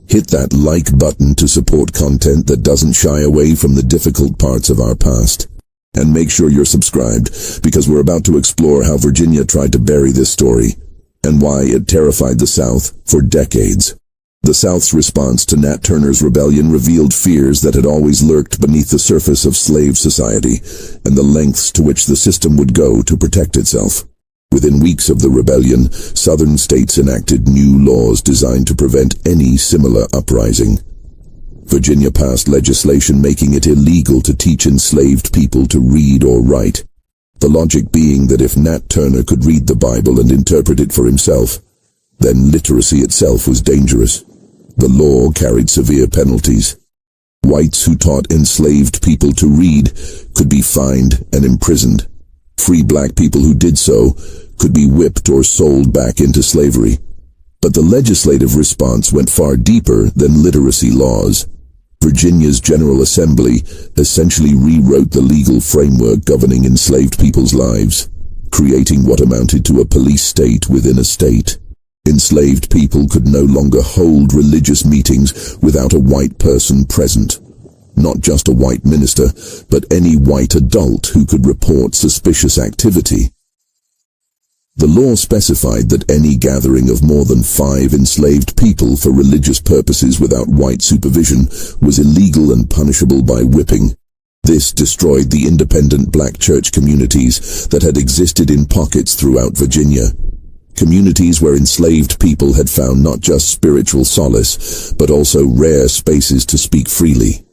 Hit that like button to support content that doesn't shy away from the difficult parts of our past. And make sure you're subscribed, because we're about to explore how Virginia tried to bury this story, and why it terrified the South for decades. The South's response to Nat Turner's rebellion revealed fears that had always lurked beneath the surface of slave society, and the lengths to which the system would go to protect itself. Within weeks of the rebellion, southern states enacted new laws designed to prevent any similar uprising. Virginia passed legislation making it illegal to teach enslaved people to read or write. The logic being that if Nat Turner could read the Bible and interpret it for himself, then literacy itself was dangerous. The law carried severe penalties. Whites who taught enslaved people to read could be fined and imprisoned. Free black people who did so could be whipped or sold back into slavery. But the legislative response went far deeper than literacy laws. Virginia's General Assembly essentially rewrote the legal framework governing enslaved people's lives, creating what amounted to a police state within a state. Enslaved people could no longer hold religious meetings without a white person present. Not just a white minister, but any white adult who could report suspicious activity. The law specified that any gathering of more than 5 enslaved people for religious purposes without white supervision was illegal and punishable by whipping. This destroyed the independent black church communities that had existed in pockets throughout Virginia. Communities where enslaved people had found not just spiritual solace, but also rare spaces to speak freely,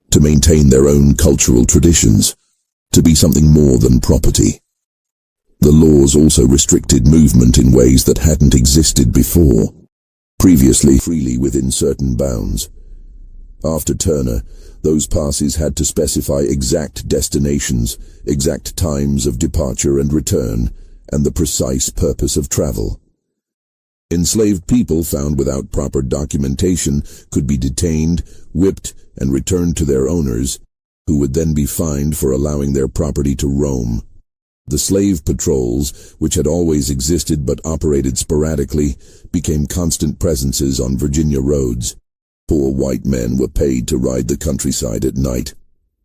to maintain their own cultural traditions, to be something more than property. The laws also restricted movement in ways that hadn't existed before, previously freely within certain bounds. After Turner, those passes had to specify exact destinations, exact times of departure and return, and the precise purpose of travel. Enslaved people found without proper documentation could be detained, whipped, and returned to their owners, who would then be fined for allowing their property to roam. The slave patrols, which had always existed but operated sporadically, became constant presences on Virginia roads. Poor white men were paid to ride the countryside at night,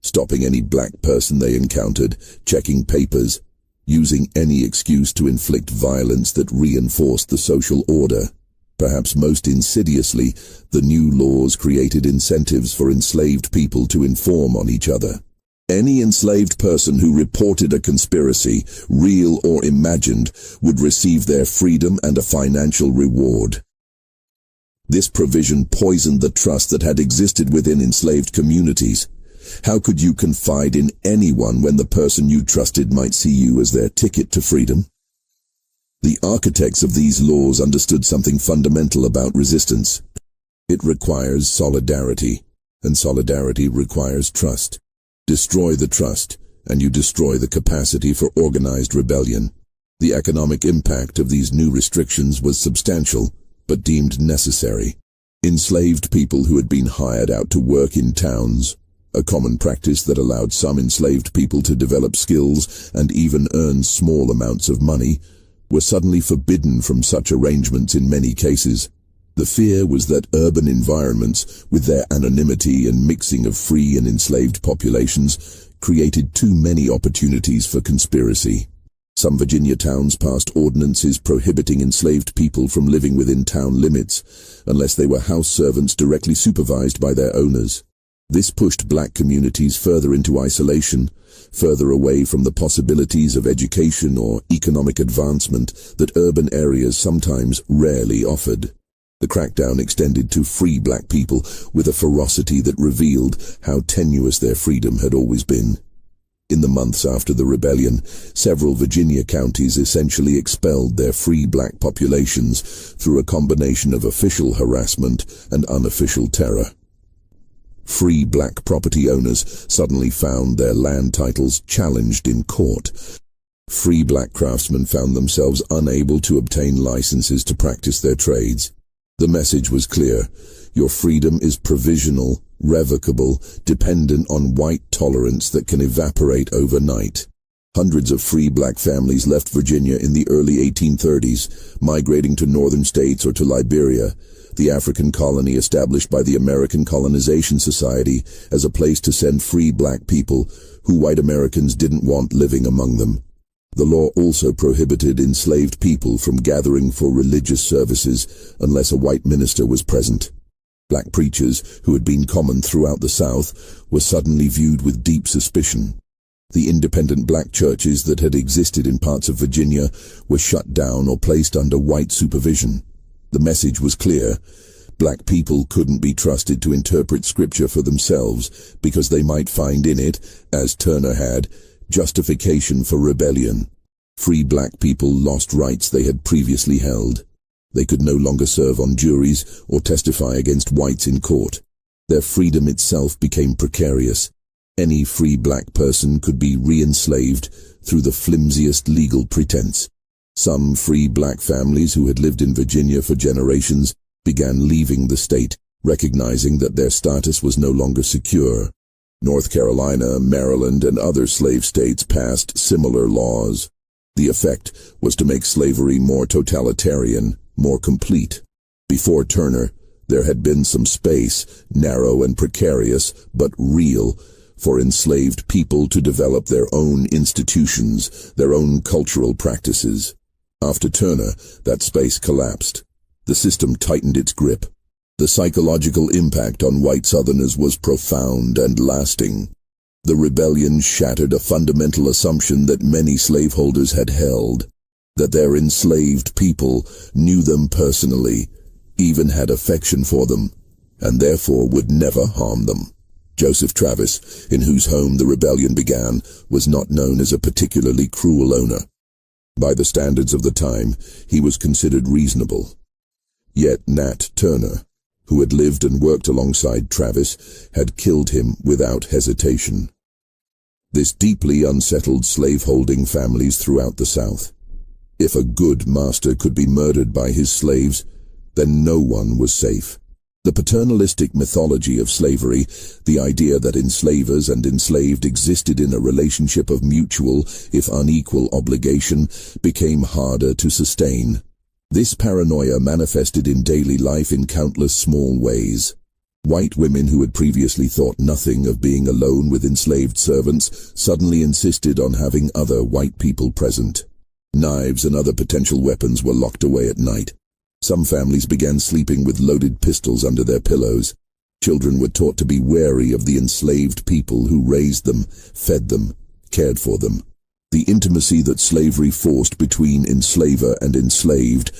stopping any black person they encountered, checking papers, using any excuse to inflict violence that reinforced the social order. Perhaps most insidiously, the new laws created incentives for enslaved people to inform on each other. Any enslaved person who reported a conspiracy, real or imagined, would receive their freedom and a financial reward. This provision poisoned the trust that had existed within enslaved communities. How could you confide in anyone when the person you trusted might see you as their ticket to freedom? The architects of these laws understood something fundamental about resistance. It requires solidarity, and solidarity requires trust. Destroy the trust, and you destroy the capacity for organized rebellion. The economic impact of these new restrictions was substantial, but deemed necessary. Enslaved people who had been hired out to work in towns, a common practice that allowed some enslaved people to develop skills and even earn small amounts of money, were suddenly forbidden from such arrangements in many cases. The fear was that urban environments, with their anonymity and mixing of free and enslaved populations, created too many opportunities for conspiracy. Some Virginia towns passed ordinances prohibiting enslaved people from living within town limits, unless they were house servants directly supervised by their owners. This pushed black communities further into isolation, further away from the possibilities of education or economic advancement that urban areas sometimes rarely offered. The crackdown extended to free black people with a ferocity that revealed how tenuous their freedom had always been. In the months after the rebellion, several Virginia counties essentially expelled their free black populations through a combination of official harassment and unofficial terror. Free black property owners suddenly found their land titles challenged in court. Free black craftsmen found themselves unable to obtain licenses to practice their trades. The message was clear: your freedom is provisional, revocable, dependent on white tolerance that can evaporate overnight. Hundreds of free black families left Virginia in the early 1830s, migrating to northern states or to Liberia, the African colony established by the American Colonization Society as a place to send free black people who white Americans didn't want living among them. The law also prohibited enslaved people from gathering for religious services unless a white minister was present. Black preachers, who had been common throughout the South, were suddenly viewed with deep suspicion. The independent black churches that had existed in parts of Virginia were shut down or placed under white supervision. The message was clear: black people couldn't be trusted to interpret scripture for themselves because they might find in it, as Turner had, justification for rebellion. Free black people lost rights they had previously held. They could no longer serve on juries or testify against whites in court. Their freedom itself became precarious. Any free black person could be re-enslaved through the flimsiest legal pretense. Some free black families who had lived in Virginia for generations began leaving the state, recognizing that their status was no longer secure. North Carolina, Maryland, and other slave states passed similar laws. The effect was to make slavery more totalitarian, more complete. Before Turner, there had been some space, narrow and precarious, but real, for enslaved people to develop their own institutions, their own cultural practices. After Turner, that space collapsed. The system tightened its grip. The psychological impact on white Southerners was profound and lasting. The rebellion shattered a fundamental assumption that many slaveholders had held, that their enslaved people knew them personally, even had affection for them, and therefore would never harm them. Joseph Travis, in whose home the rebellion began, was not known as a particularly cruel owner. By the standards of the time, he was considered reasonable. Yet Nat Turner, who had lived and worked alongside Travis, had killed him without hesitation. This deeply unsettled slaveholding families throughout the South. If a good master could be murdered by his slaves, then no one was safe. The paternalistic mythology of slavery, the idea that enslavers and enslaved existed in a relationship of mutual, if unequal, obligation, became harder to sustain. This paranoia manifested in daily life in countless small ways. White women who had previously thought nothing of being alone with enslaved servants suddenly insisted on having other white people present. Knives and other potential weapons were locked away at night. Some families began sleeping with loaded pistols under their pillows. Children were taught to be wary of the enslaved people who raised them, fed them, cared for them. The intimacy that slavery forced between enslaver and enslaved,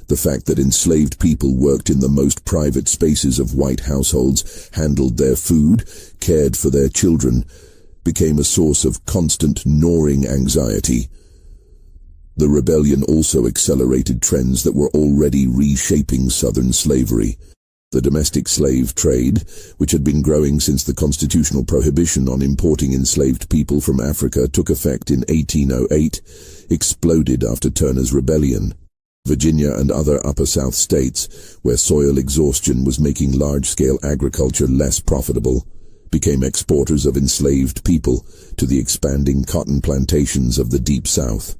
the fact that enslaved people worked in the most private spaces of white households, handled their food, cared for their children, became a source of constant gnawing anxiety. The rebellion also accelerated trends that were already reshaping Southern slavery. The domestic slave trade, which had been growing since the constitutional prohibition on importing enslaved people from Africa took effect in 1808, exploded after Turner's Rebellion. Virginia and other Upper South states, where soil exhaustion was making large-scale agriculture less profitable, became exporters of enslaved people to the expanding cotton plantations of the Deep South.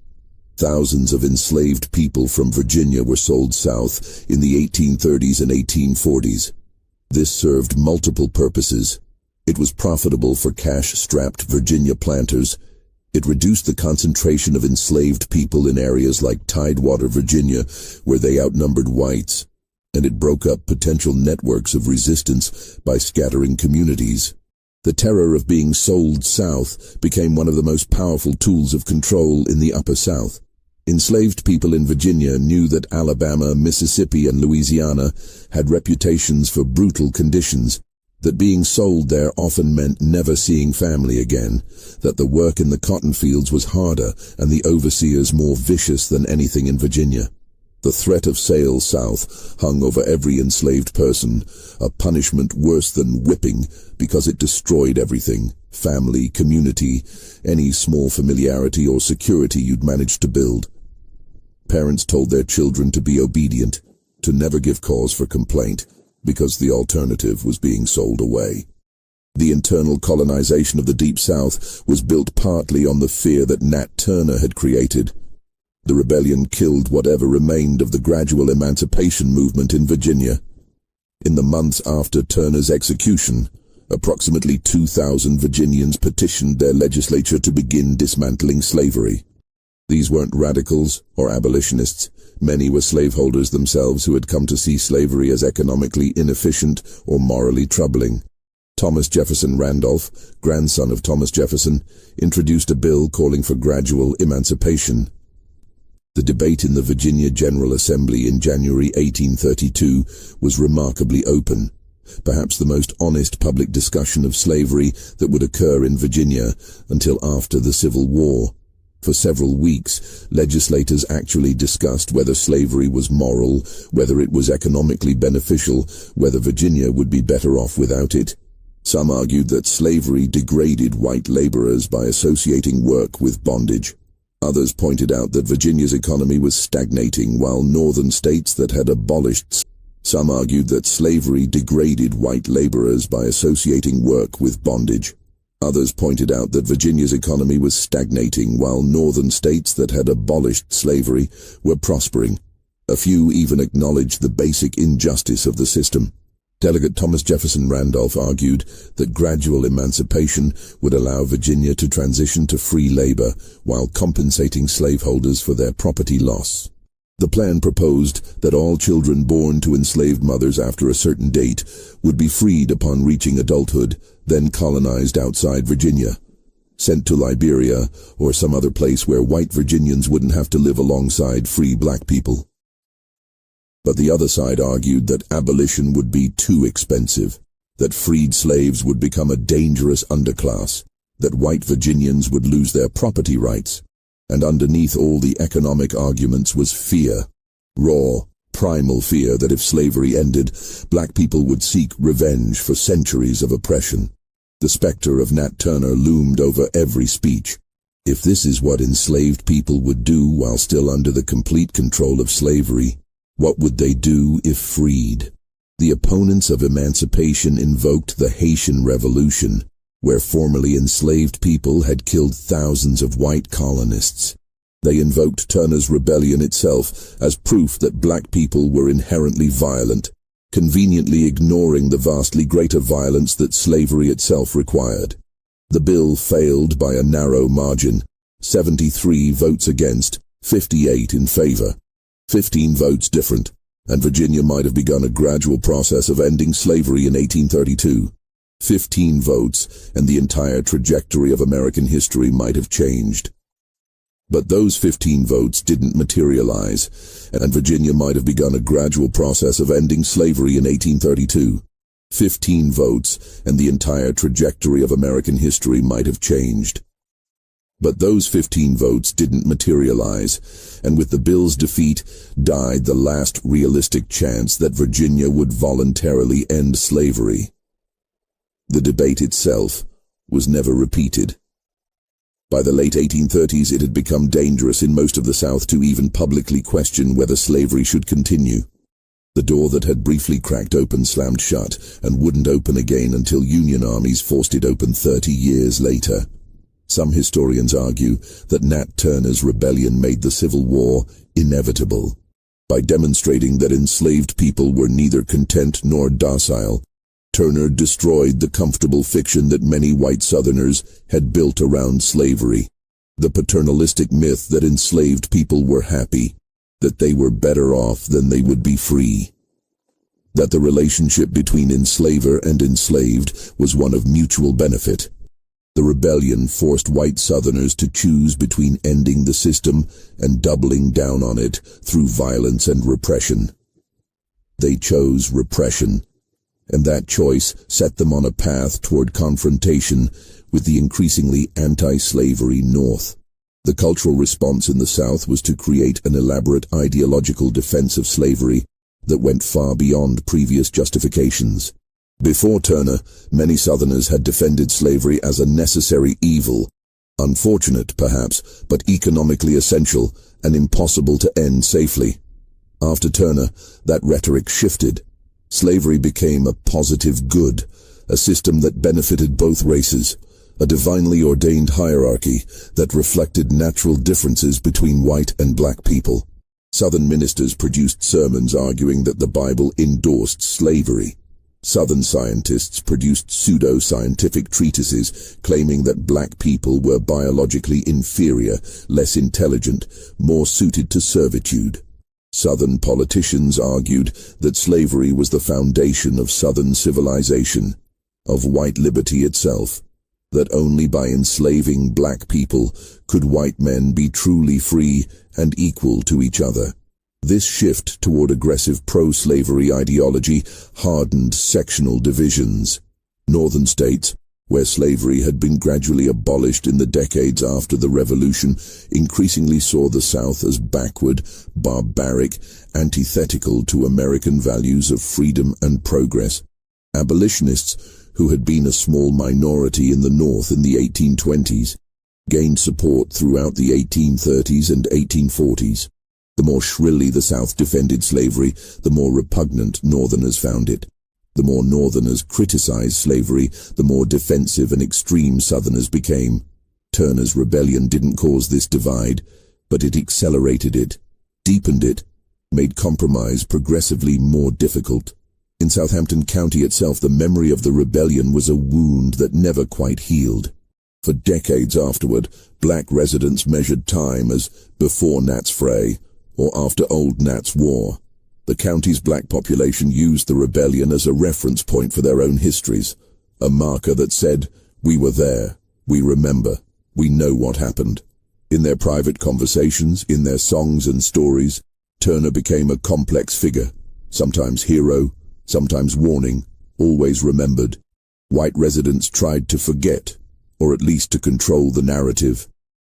Thousands of enslaved people from Virginia were sold south in the 1830s and 1840s. This served multiple purposes. It was profitable for cash-strapped Virginia planters. It reduced the concentration of enslaved people in areas like Tidewater, Virginia, where they outnumbered whites. And it broke up potential networks of resistance by scattering communities. The terror of being sold south became one of the most powerful tools of control in the Upper South. Enslaved people in Virginia knew that Alabama, Mississippi, and Louisiana had reputations for brutal conditions, that being sold there often meant never seeing family again, that the work in the cotton fields was harder and the overseers more vicious than anything in Virginia. The threat of sale south hung over every enslaved person, a punishment worse than whipping because it destroyed everything, family, community, any small familiarity or security you'd managed to build. Parents told their children to be obedient, to never give cause for complaint, because the alternative was being sold away. The internal colonization of the Deep South was built partly on the fear that Nat Turner had created. The rebellion killed whatever remained of the gradual emancipation movement in Virginia. In the months after Turner's execution, approximately 2,000 Virginians petitioned their legislature to begin dismantling slavery. These weren't radicals or abolitionists. Many were slaveholders themselves who had come to see slavery as economically inefficient or morally troubling. Thomas Jefferson Randolph, grandson of Thomas Jefferson, introduced a bill calling for gradual emancipation. The debate in the Virginia General Assembly in January 1832 was remarkably open, perhaps the most honest public discussion of slavery that would occur in Virginia until after the Civil War. For several weeks, legislators actually discussed whether slavery was moral, whether it was economically beneficial, whether Virginia would be better off without it. Some argued that slavery degraded white laborers by associating work with bondage. Others pointed out that Virginia's economy was stagnating while northern states that had abolished. Some argued that slavery degraded white laborers by associating work with bondage. Others pointed out that Virginia's economy was stagnating while northern states that had abolished slavery were prospering. A few even acknowledged the basic injustice of the system. Delegate Thomas Jefferson Randolph argued that gradual emancipation would allow Virginia to transition to free labor while compensating slaveholders for their property loss. The plan proposed that all children born to enslaved mothers after a certain date would be freed upon reaching adulthood, then colonized outside Virginia, sent to Liberia or some other place where white Virginians wouldn't have to live alongside free black people. But the other side argued that abolition would be too expensive, that freed slaves would become a dangerous underclass, that white Virginians would lose their property rights, and underneath all the economic arguments was fear, raw, primal fear that if slavery ended, black people would seek revenge for centuries of oppression. The specter of Nat Turner loomed over every speech. If this is what enslaved people would do while still under the complete control of slavery, what would they do if freed? The opponents of emancipation invoked the Haitian Revolution, where formerly enslaved people had killed thousands of white colonists. They invoked Turner's Rebellion itself as proof that black people were inherently violent, conveniently ignoring the vastly greater violence that slavery itself required. The bill failed by a narrow margin, 73 votes against, 58 in favor. 15 votes different, and Virginia might have begun a gradual process of ending slavery in 1832. 15 votes, and the entire trajectory of American history might have changed. But those 15 votes didn't materialize, and Virginia might have begun a gradual process of ending slavery in 1832. 15 votes, and the entire trajectory of American history might have changed. But those 15 votes didn't materialize, and with the bill's defeat died the last realistic chance that Virginia would voluntarily end slavery. The debate itself was never repeated. By the late 1830s, it had become dangerous in most of the South to even publicly question whether slavery should continue. The door that had briefly cracked open slammed shut and wouldn't open again until Union armies forced it open 30 years later. Some historians argue that Nat Turner's rebellion made the Civil War inevitable. By demonstrating that enslaved people were neither content nor docile, Turner destroyed the comfortable fiction that many white Southerners had built around slavery. The paternalistic myth that enslaved people were happy, that they were better off than they would be free. That the relationship between enslaver and enslaved was one of mutual benefit. The rebellion forced white Southerners to choose between ending the system and doubling down on it through violence and repression. They chose repression, and that choice set them on a path toward confrontation with the increasingly anti-slavery North. The cultural response in the South was to create an elaborate ideological defense of slavery that went far beyond previous justifications. Before Turner, many Southerners had defended slavery as a necessary evil, unfortunate perhaps, but economically essential and impossible to end safely. After Turner, that rhetoric shifted. Slavery became a positive good, a system that benefited both races, a divinely ordained hierarchy that reflected natural differences between white and black people. Southern ministers produced sermons arguing that the Bible endorsed slavery. Southern scientists produced pseudo-scientific treatises claiming that black people were biologically inferior, less intelligent, more suited to servitude. Southern politicians argued that slavery was the foundation of Southern civilization, of white liberty itself, that only by enslaving black people could white men be truly free and equal to each other. This shift toward aggressive pro-slavery ideology hardened sectional divisions. Northern states, where slavery had been gradually abolished in the decades after the Revolution, increasingly saw the South as backward, barbaric, antithetical to American values of freedom and progress. Abolitionists, who had been a small minority in the North in the 1820s, gained support throughout the 1830s and 1840s. The more shrilly the South defended slavery, the more repugnant Northerners found it. The more Northerners criticized slavery, the more defensive and extreme Southerners became. Turner's Rebellion didn't cause this divide, but it accelerated it, deepened it, made compromise progressively more difficult. In Southampton County itself, the memory of the rebellion was a wound that never quite healed. For decades afterward, black residents measured time as before Nat's Fray, or after Old Nat's War. The county's black population used the rebellion as a reference point for their own histories, a marker that said, "We were there, we remember, we know what happened." In their private conversations, in their songs and stories, Turner became a complex figure, sometimes hero, sometimes warning, always remembered. White residents tried to forget, or at least to control the narrative.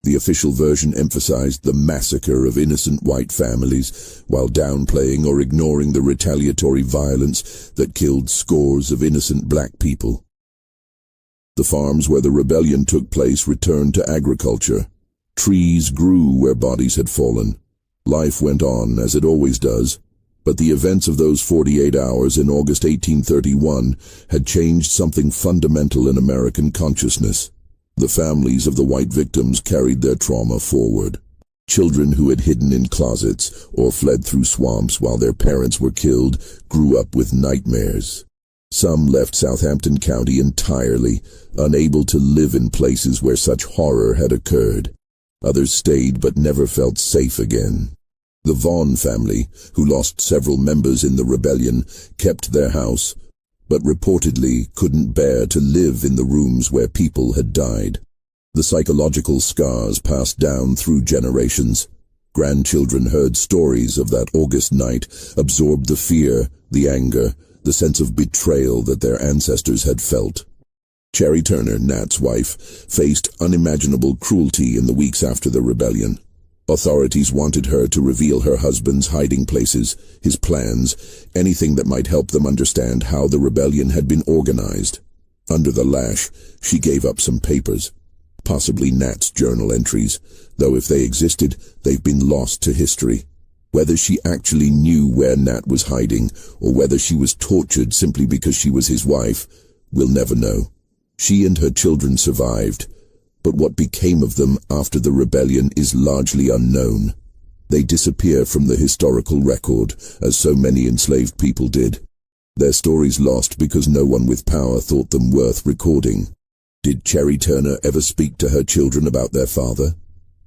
The official version emphasized the massacre of innocent white families, while downplaying or ignoring the retaliatory violence that killed scores of innocent black people. The farms where the rebellion took place returned to agriculture. Trees grew where bodies had fallen. Life went on, as it always does, but the events of those 48 hours in August 1831 had changed something fundamental in American consciousness. The families of the white victims carried their trauma forward. Children who had hidden in closets or fled through swamps while their parents were killed grew up with nightmares. Some left Southampton County entirely, unable to live in places where such horror had occurred. Others stayed but never felt safe again. The Vaughan family, who lost several members in the rebellion, kept their house, but reportedly couldn't bear to live in the rooms where people had died. The psychological scars passed down through generations. Grandchildren heard stories of that August night, absorbed the fear, the anger, the sense of betrayal that their ancestors had felt. Cherry Turner, Nat's wife, faced unimaginable cruelty in the weeks after the rebellion. Authorities wanted her to reveal her husband's hiding places, his plans, anything that might help them understand how the rebellion had been organized. Under the lash, she gave up some papers, possibly Nat's journal entries, though if they existed, they've been lost to history. Whether she actually knew where Nat was hiding, or whether she was tortured simply because she was his wife, we'll never know. She and her children survived, but what became of them after the rebellion is largely unknown. They disappear from the historical record, as so many enslaved people did. Their stories lost because no one with power thought them worth recording. Did Cherry Turner ever speak to her children about their father?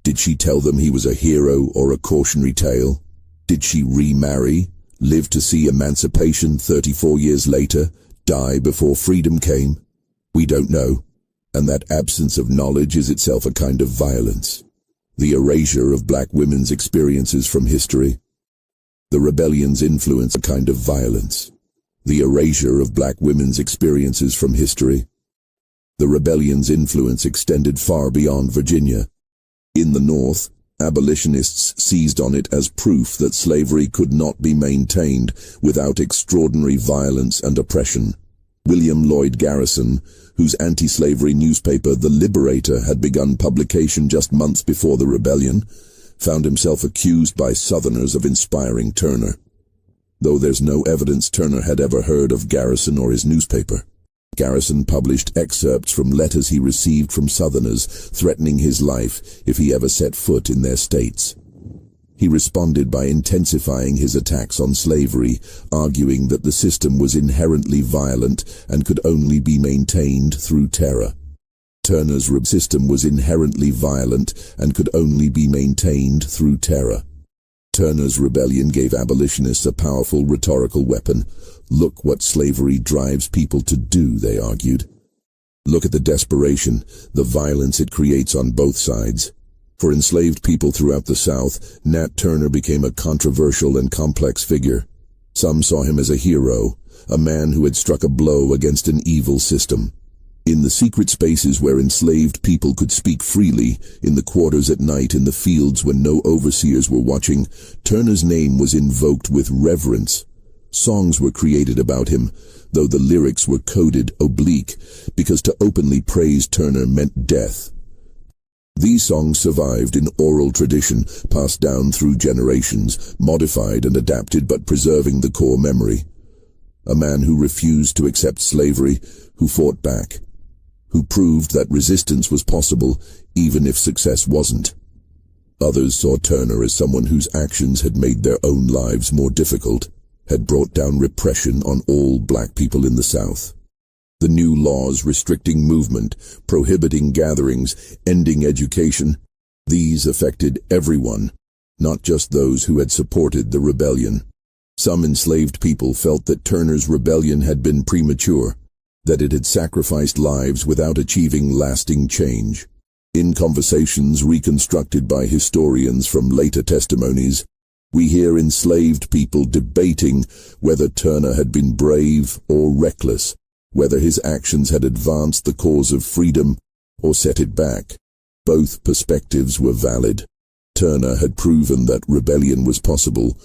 Did she tell them he was a hero or a cautionary tale? Did she remarry, live to see emancipation 34 years later, die before freedom came? We don't know. And that absence of knowledge is itself a kind of violence. The erasure of black women's experiences from history. The rebellion's influence a kind of violence. The erasure of black women's experiences from history. The rebellion's influence extended far beyond Virginia. In the North, abolitionists seized on it as proof that slavery could not be maintained without extraordinary violence and oppression. William Lloyd Garrison, whose anti-slavery newspaper The Liberator had begun publication just months before the rebellion, found himself accused by Southerners of inspiring Turner. Though there's no evidence Turner had ever heard of Garrison or his newspaper. Garrison published excerpts from letters he received from Southerners threatening his life if he ever set foot in their states. He responded by intensifying his attacks on slavery, arguing that the system was inherently violent and could only be maintained through terror. Turner's system was inherently violent and could only be maintained through terror. Turner's rebellion gave abolitionists a powerful rhetorical weapon. Look what slavery drives people to do, they argued. Look at the desperation, the violence it creates on both sides. For enslaved people throughout the South, Nat Turner became a controversial and complex figure. Some saw him as a hero, a man who had struck a blow against an evil system. In the secret spaces where enslaved people could speak freely, in the quarters at night, in the fields when no overseers were watching, Turner's name was invoked with reverence. Songs were created about him, though the lyrics were coded oblique, because to openly praise Turner meant death. These songs survived in oral tradition, passed down through generations, modified and adapted but preserving the core memory. A man who refused to accept slavery, who fought back, who proved that resistance was possible even if success wasn't. Others saw Turner as someone whose actions had made their own lives more difficult, had brought down repression on all black people in the South. The new laws restricting movement, prohibiting gatherings, ending education, these affected everyone, not just those who had supported the rebellion. Some enslaved people felt that Turner's rebellion had been premature, that it had sacrificed lives without achieving lasting change. In conversations reconstructed by historians from later testimonies, we hear enslaved people debating whether Turner had been brave or reckless, whether his actions had advanced the cause of freedom or set it back. Both perspectives were valid. Turner had proven that rebellion was possible,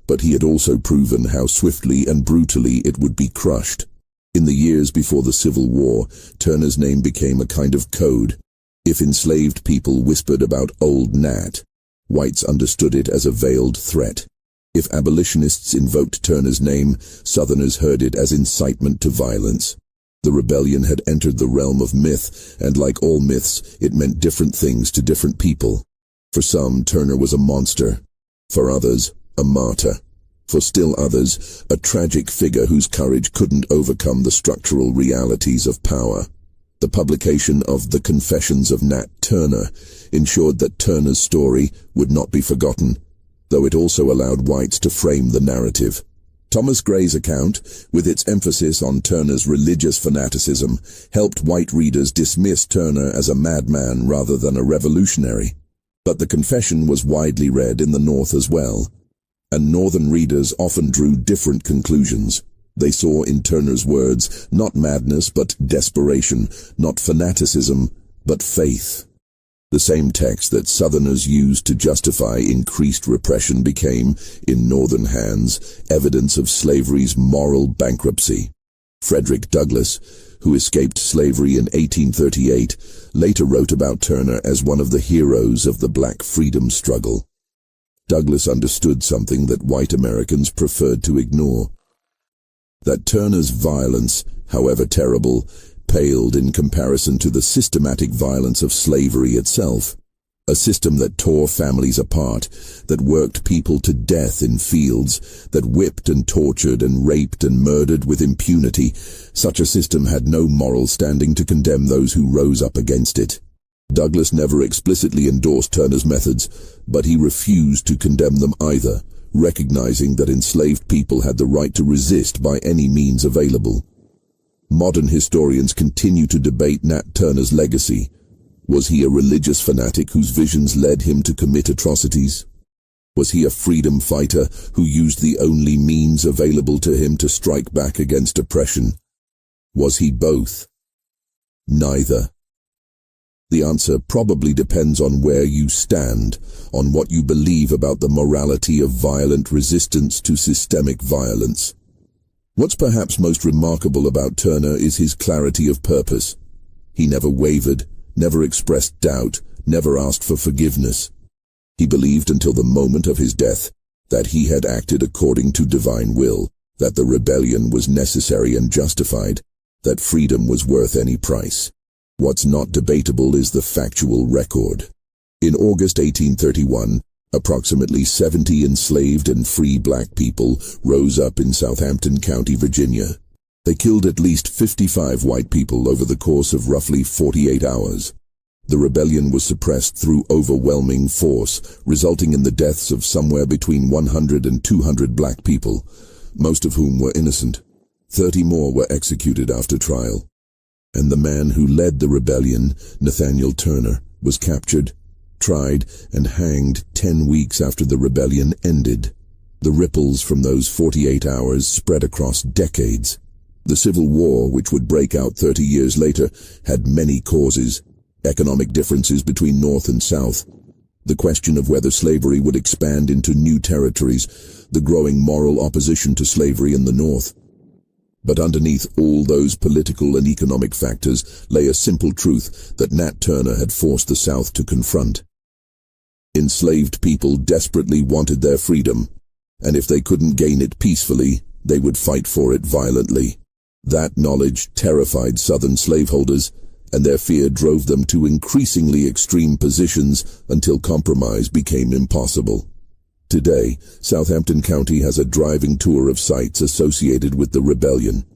but he had also proven how swiftly and brutally it would be crushed. In the years before the Civil War, Turner's name became a kind of code. If enslaved people whispered about Old Nat, whites understood it as a veiled threat. If abolitionists invoked Turner's name, Southerners heard it as incitement to violence. The rebellion had entered the realm of myth, and like all myths, it meant different things to different people. For some, Turner was a monster. For others, a martyr. For still others, a tragic figure whose courage couldn't overcome the structural realities of power. The publication of The Confessions of Nat Turner ensured that Turner's story would not be forgotten, though it also allowed whites to frame the narrative. Thomas Gray's account, with its emphasis on Turner's religious fanaticism, helped white readers dismiss Turner as a madman rather than a revolutionary. But the confession was widely read in the North as well, and Northern readers often drew different conclusions. They saw in Turner's words not madness but desperation, not fanaticism but faith. The same text that Southerners used to justify increased repression became, in Northern hands, evidence of slavery's moral bankruptcy. Frederick Douglass, who escaped slavery in 1838, later wrote about Turner as one of the heroes of the black freedom struggle. Douglass understood something that white Americans preferred to ignore: that Turner's violence, however terrible, paled in comparison to the systematic violence of slavery itself. A system that tore families apart, that worked people to death in fields, that whipped and tortured and raped and murdered with impunity. Such a system had no moral standing to condemn those who rose up against it. Douglass never explicitly endorsed Turner's methods, but he refused to condemn them either, recognizing that enslaved people had the right to resist by any means available. Modern historians continue to debate Nat Turner's legacy. Was he a religious fanatic whose visions led him to commit atrocities? Was he a freedom fighter who used the only means available to him to strike back against oppression? Was he both? Neither. The answer probably depends on where you stand, on what you believe about the morality of violent resistance to systemic violence. What's perhaps most remarkable about Turner is his clarity of purpose. He never wavered, never expressed doubt, never asked for forgiveness. He believed until the moment of his death that he had acted according to divine will, that the rebellion was necessary and justified, that freedom was worth any price. What's not debatable is the factual record. In August 1831, approximately 70 enslaved and free black people rose up in Southampton County, Virginia. They killed at least 55 white people over the course of roughly 48 hours. The rebellion was suppressed through overwhelming force, resulting in the deaths of somewhere between 100 and 200 black people, most of whom were innocent. 30 more were executed after trial. And the man who led the rebellion, Nathaniel Turner, was captured, tried, and hanged 10 weeks after the rebellion ended. The ripples from those 48 hours spread across decades. The Civil War, which would break out 30 years later, had many causes: economic differences between North and South, the question of whether slavery would expand into new territories, the growing moral opposition to slavery in the North. But underneath all those political and economic factors lay a simple truth that Nat Turner had forced the South to confront. Enslaved people desperately wanted their freedom, and if they couldn't gain it peacefully, they would fight for it violently. That knowledge terrified Southern slaveholders, and their fear drove them to increasingly extreme positions until compromise became impossible. Today, Southampton County has a driving tour of sites associated with the rebellion.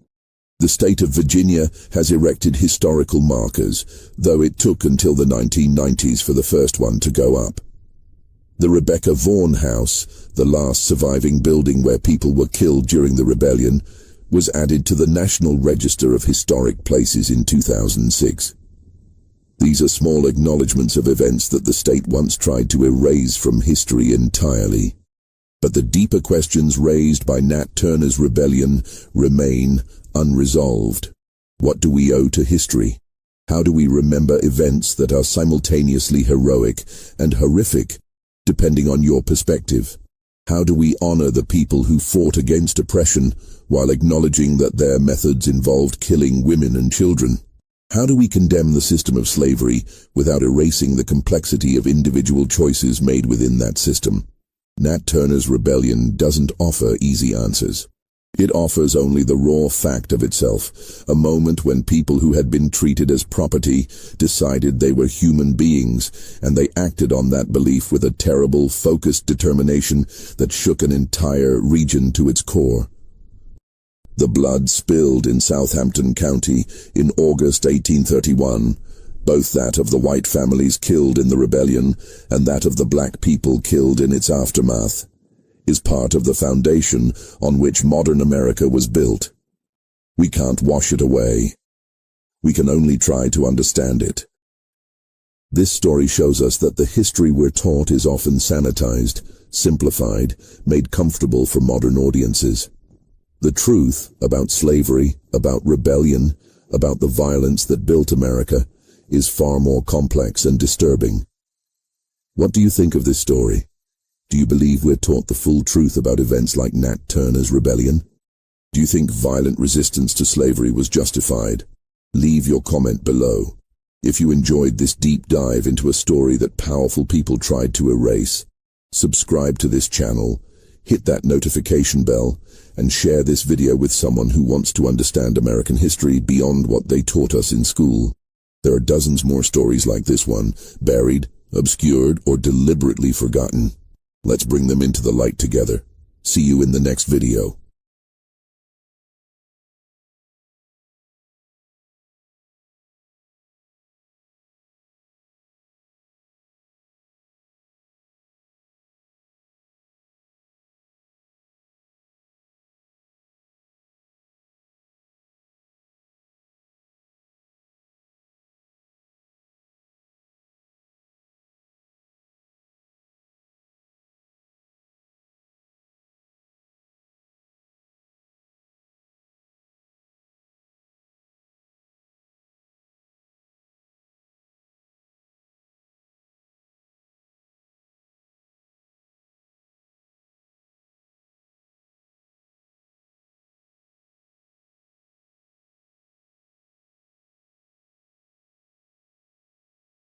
The state of Virginia has erected historical markers, though it took until the 1990s for the first one to go up. The Rebecca Vaughan House, the last surviving building where people were killed during the rebellion, was added to the National Register of Historic Places in 2006. These are small acknowledgements of events that the state once tried to erase from history entirely. But the deeper questions raised by Nat Turner's rebellion remain unresolved. What do we owe to history? How do we remember events that are simultaneously heroic and horrific, depending on your perspective? How do we honor the people who fought against oppression while acknowledging that their methods involved killing women and children? How do we condemn the system of slavery without erasing the complexity of individual choices made within that system? Nat Turner's Rebellion doesn't offer easy answers. It offers only the raw fact of itself, a moment when people who had been treated as property decided they were human beings, and they acted on that belief with a terrible, focused determination that shook an entire region to its core. The blood spilled in Southampton County in August 1831, both that of the white families killed in the rebellion and that of the black people killed in its aftermath, is part of the foundation on which modern America was built. We can't wash it away. We can only try to understand it. This story shows us that the history we're taught is often sanitized, simplified, made comfortable for modern audiences. The truth about slavery, about rebellion, about the violence that built America, is far more complex and disturbing. What do you think of this story? Do you believe we're taught the full truth about events like Nat Turner's Rebellion? Do you think violent resistance to slavery was justified? Leave your comment below. If you enjoyed this deep dive into a story that powerful people tried to erase, subscribe to this channel, hit that notification bell, and share this video with someone who wants to understand American history beyond what they taught us in school. There are dozens more stories like this one, buried, obscured, or deliberately forgotten. Let's bring them into the light together. See you in the next video.